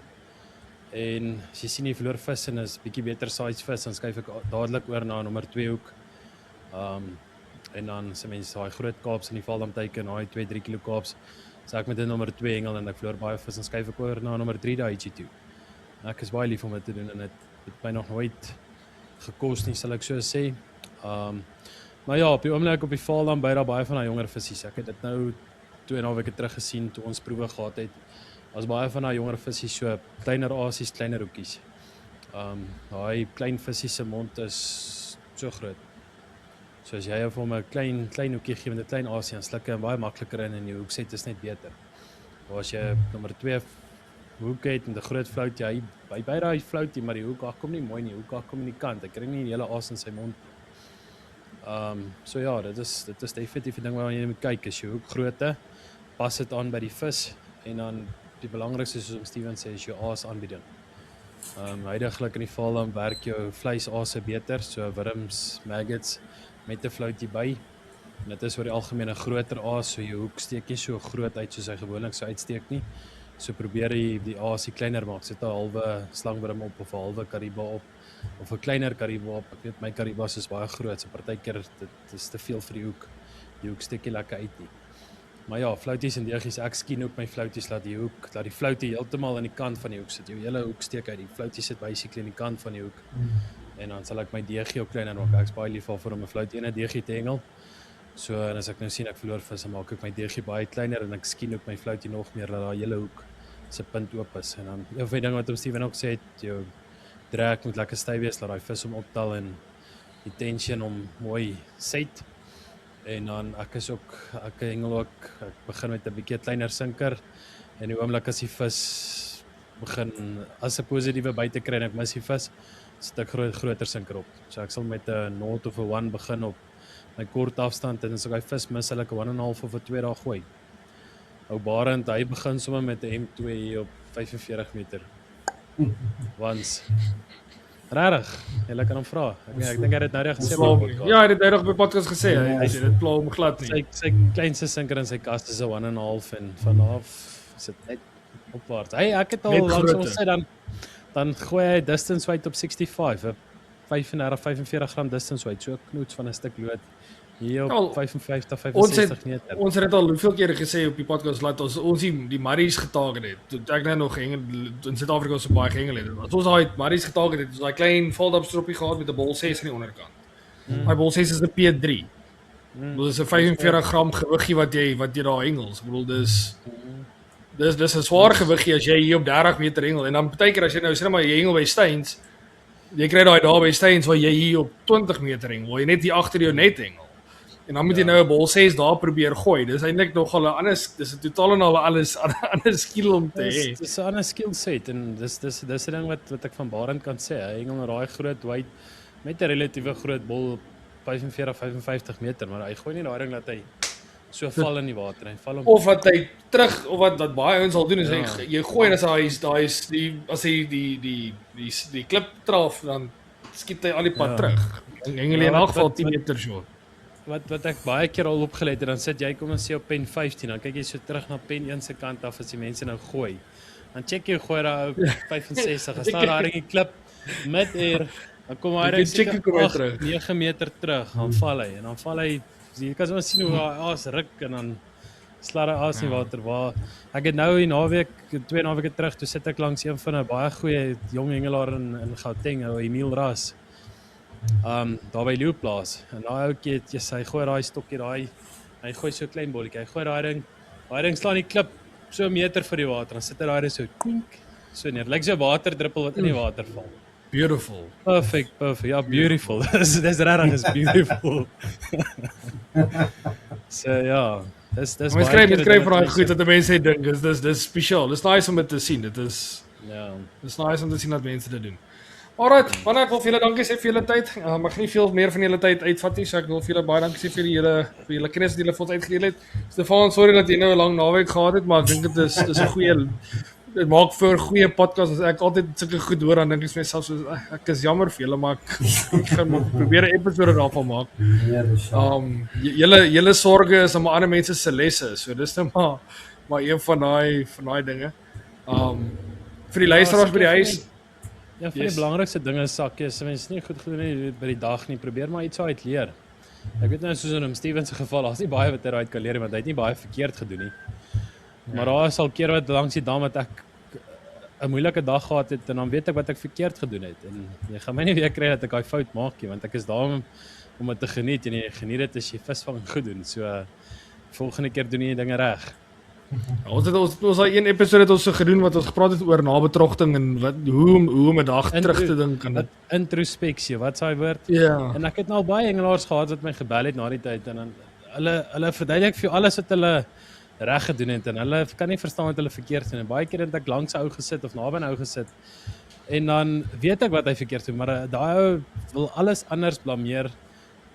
En as jy sien jy verloor vis en is bietjie beter size vis, dan skuif ek dadelik oor na 'n nommer 2 hoek. En dan as mens daai groot kaaps in die Valdam teiken, daai 2-3 kg kaaps, so ek met 'n nommer 2 hengel en ek verloor baie vis, dan skuif ek oor na 'n nommer 3 daai toe. Ek is baie lief om dit te doen en dit het my nog nooit gekos nie, sal ek so sê. Maar ja, op die oomblik op die Valdam by daar baie van daai jonger visies. Ek het dit nou 2,5 weke terug gesien toe ons proewe gehad het. As baie van daai jonger visies, so kleiner asies, kleiner hoekies. Daai klein visies se mond is so groot. So as jy vir hom 'n klein hoekie gee met 'n klein asie, dan sluk hy baie makliker in en jou hoekset is net beter. Maar as jy nommer 2 hoek het met 'n groot flout, hy by daai floutie, maar die hoek kom nie mooi nie. Hoek kom in die kant. Hy kry nie die hele aas in sy mond. So ja, dit is definitief 'n ding waarna jy moet kyk. Is jou hoek grootte, pas dit aan by die vis en dan die belangrikste, soos Steven sê, is jou aas aanbieding. Huidiglik in die Valdam werk jou vleisaase beter, so wurms, maggots met 'n floutie by. En dit is oor die algemeen 'n groter aas, so jou hoek steek nie so groot uit soos hy gewoonlik sou uitsteek nie. So probeer jy die aasie kleiner maak. Sit 'n halwe slangwurm op of 'n halwe kariba op of 'n kleiner kariba op. Ek weet my karibas is baie groot, so partykeer dit is te veel vir die hoek. Die hoek steek nie lekker uit nie. Maar ja, flouties en deegies, ek skien ook my flouties laat die floutie heeltemal aan die kant van die hoek sit. Jou hele hoek steek uit. Die floutie sit basically aan die kant van die hoek. En dan sal ek my deegie ook kleiner maak. Ek's baie lief vir om 'n floutie en 'n deegie te hengel. So en as ek nou sien ek verloor vis, dan maak ek my deegie baie kleiner en ek skien ook my floutie nog meer dat daai hele hoek se punt oop is. En dan een van die dinge wat Steven ook sê, jou drag moet lekker styf wees, laat daai vis hom optel en die tension om mooi set. En dan ek hengel ook, ek begin met 'n bietjie kleiner sinker en die oomblik as die vis begin as 'n positiewe buite kry en ek mis die vis, sit ek groter sinker op. So ek sal met 'n knot of 'n 1 begin op my kort afstand en as ek hy vis mis, sal ek 'n 1.5 of 'n 2 daar gooi. Ou Barend, hy begin sommer met 'n M2 hier op 45 meter. Once. Rarig, jy kan hom vra. Ek dink hy het nou reg gesê op die podcast. Ja, hy het dit reg op die podcast gesê. Hy sê dit pla hom glad nie. Sy kleinste sinker in sy kas is 'n 1.5 en vanaf sit net opwaarts. Ek het al langs ons sê dan gooi hy distance weight op 65, 'n 45 gram distance weight, so 'n knoets van 'n stuk lood. Hier op 55, 65 meter. Ons het al hoeveel kere gesê op die podcast laat ons die marries getarget het. Toe ek nog hengel in Suid-Afrika so baie gehengel het. As ons daai marries getarget het, ons daai klein fold-up stroppie gehad met 'n bol 6 aan die onderkant. Daai bol 6 is 'n P3. Dit is 'n 45 gram gewiggie wat jy daar hengel. Ek bedoel dis 'n swaar gewiggie as jy hier op 30 meter hengel en dan partykeer as jy nou sê maar jy hengel by Steins, jy kry daai daar by Steins waar jy hier op 20 meter hengel, waar jy net hier agter jou net hengel. En dan moet jy nou 'n bol 6 daar probeer gooi. Dis eintlik nogal 'n ander, dis 'n totaal en al 'n ander skill om te hê. Dis 'n ander skill set en dis 'n ding wat ek van Barend kan sê. Hy hengel met daai groot weight met 'n relatiewe groot bol op 45, 55 meter, maar hy gooi nie daai ding dat hy So val in die water en val hom. Of wat hy terug of wat baie ouens sal doen is Ja. jy gooi en as hy is die as hy die klip traf dan skiet hy al die pad Ja. terug. En Engel Ja, in elk wat- geval wat- 10 meter so. Wat ek baie keer al opgelet het, dan sit jy kom ons sê op pen 15, dan kyk jy so terug na pen 1 se kant af as die mense nou gooi. Dan check jy gooi daai ou 65, as staan daar 'n klip mid-air, dan kom hy Jy reg check hoe kom hy terug. 9 meter terug, dan val hy en dan val hy jy kan sommer sien hoe hy aas ruk en dan slaat hy aas in die water waar ek het nou die naweek 2 naweke terug toe sit ek langs een van 'n baie goeie jong hengelaar in Gauteng, ou Emil Ras. Daar by Leeuplaas en daai ouetjie het hy gooi daai stokkie hy gooi so 'n klein bolletjie, hy gooi daai ding slaan die klip so 'n meter vir die water, dan sit hy daai so kwink so neer. Lyk so 'n waterdruppel wat in die water val. Beautiful. Perfect, ja, beautiful. Dis regtig is beautiful. So ja, dis Mens skryf vir daai goed dat mense dink dis spesiaal. Dis nice om dit te sien. Dis nice om te sien dat mense dit doen. Alright, manne, ek wil vir julle dankie sê vir julle tyd. Ek gaan nie veel meer van julle tyd uitvat nie, so ek wil vir julle baie dankie sê vir julle kennis wat julle vir ons uitgedeel het. Stefan, sorry dat jy nou 'n lang naweek gehad het, maar ek dink dit is 'n goeie dit maak vir 'n goeie podcast as ek altyd sulke goed hoor dan dink ek vir myself so ek is jammer vir julle, maar ek gaan probeer 'n episode daarvan maak. Nee, dis Julle sorge is om ander mense se lesse, so dis net maar een van daai dinge. Vir die luisteraars by die huis. Ja, van die belangrikste dinge is sakke, as mens nie goed gedoen het by die dag nie, probeer maar iets uit leer. Ek weet nou soos in Steven se geval, daar's nie baie wat hy uit kan leer nie, want hy het nie baie verkeerd gedoen nie. Maar daar is al keer wat langs die dam wat ek 'n moeilike dag gehad het en dan weet ek wat ek verkeerd gedoen het en jy gaan my nie weer kry dat ek daai fout maak nie, want ek is daar om dit te geniet en jy geniet dit as jy visvang goed doen. So volgende keer doen jy dinge reg. Ons het daai een episode het ons so gedoen wat ons gepraat het oor nabetragting en wat hoe om 'n dag terug te dink aan dit. Introspeksie, wat's daai woord? Ja. En ek het nou al baie hengelaars gehad wat my gebel het na die tyd en dan hulle verduidelik vir jou alles wat hulle reg gedoen het en hulle kan nie verstaan wat hulle verkeerd doen. En baie keer het ek langs 'n ou gesit of naby 'n ou gesit en dan weet ek wat hy verkeerd doen, maar daai ou wil alles anders blameer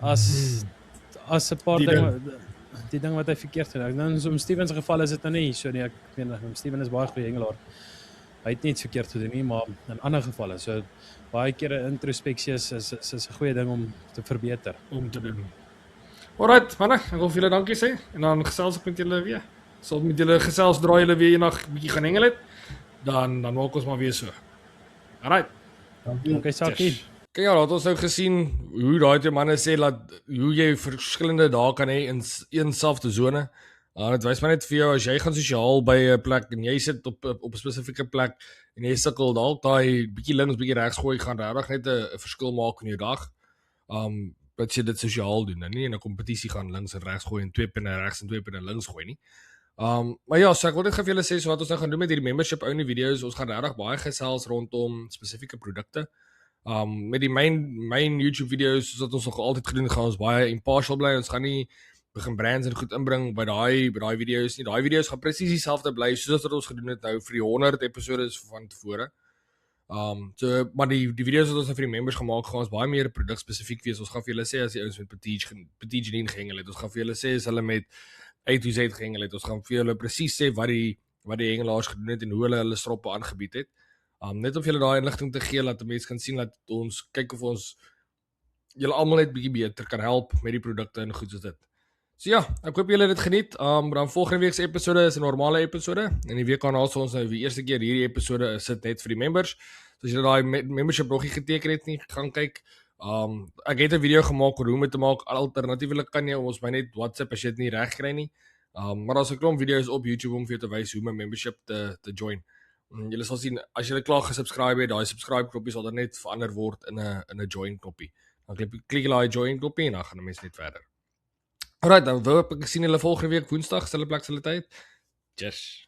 as 'n paar dinge die ding wat hy verkeerd doen. Nou in so 'n Steven se geval is dit nou nie so nie. Ek meen Steven is baie goeie hengelaar. Hy het niks verkeerd gedoen nie, maar in ander gevalle. So baie kere introspeksie is 'n goeie ding om te verbeter. Om te doen. Alright, manne, ek wil vir julle dankie sê en dan gesels ek met julle weer. Sal met julle gesels draai julle weer eendag bietjie gaan hengel het. Dan maak ons maar weer so. Alright. dankie. Okay, Sakie. Kyk ja, het ons nou gesien hoe daai twee manne sê dat hoe jy verskillende dae kan hê in een selfde sone. Dit wys maar net vir jou as jy gaan sosiaal by 'n plek en jy sit op 'n spesifieke plek en jy sukkel dalk daai bietjie links bietjie regs gooi gaan regtig net 'n verskil maak in jou dag. Wat jy dit sosiaal doen en nie in 'n kompetisie gaan links en regs gooi en 2 pinne regs en 2 pinne links gooi nie. Maar ja, so ek wil net gou vir julle sê so wat ons nou gaan doen met hierdie membership only video's, ons gaan regtig baie gesels rondom spesifieke produkte. Met die main YouTube video's soos wat ons nog altyd gedoen gaan ons baie impartial bly. Ons gaan nie begin brands en goed inbring by daai video's nie. Daai video's gaan presies dieselfde bly soos wat ons gedoen het nou vir die 100 episodes van tevore. Maar die video's wat ons nou vir die members gemaak gaan ons baie meer produk spesifiek wees. Ons gaan vir julle sê as die ouens met Petite Jean gehengel het. Ons gaan vir julle sê as hulle met A to Z gehengel het. Ons gaan vir julle presies sê wat die hengelaars gedoen het en hoe hulle stroppe aangebied het. Net om vir julle daai inligting te gee dat mense kan sien dat ons kyk of ons julle almal net bietjie beter kan help met die produkte en goed soos dit. So ja, ek hoop julle het dit geniet. Dan volgende week se episode is 'n normale episode en die week daarna sal ons nou die eerste keer hierdie episode sit net vir die members. So as julle daai membership nog nie geteken het nie, gaan kyk. Ek het 'n video gemaak oor hoe om dit te maak. Alternatiefelik kan jy ons by net WhatsApp as jy dit nie reg kry nie. Maar daar's 'n klomp video's op YouTube om vir jou te wys hoe om 'n membership te join. Julle sal sien as jy klaar gesubscribe het, daai subscribe knoppie sal dan net verander word in 'n join knoppie. Dan klik jy daai join knoppie en dan gaan die mense net verder. Alright, dan hoop ek sien julle volgende week Woensdag, selfde plek, selfde tyd. Cheers.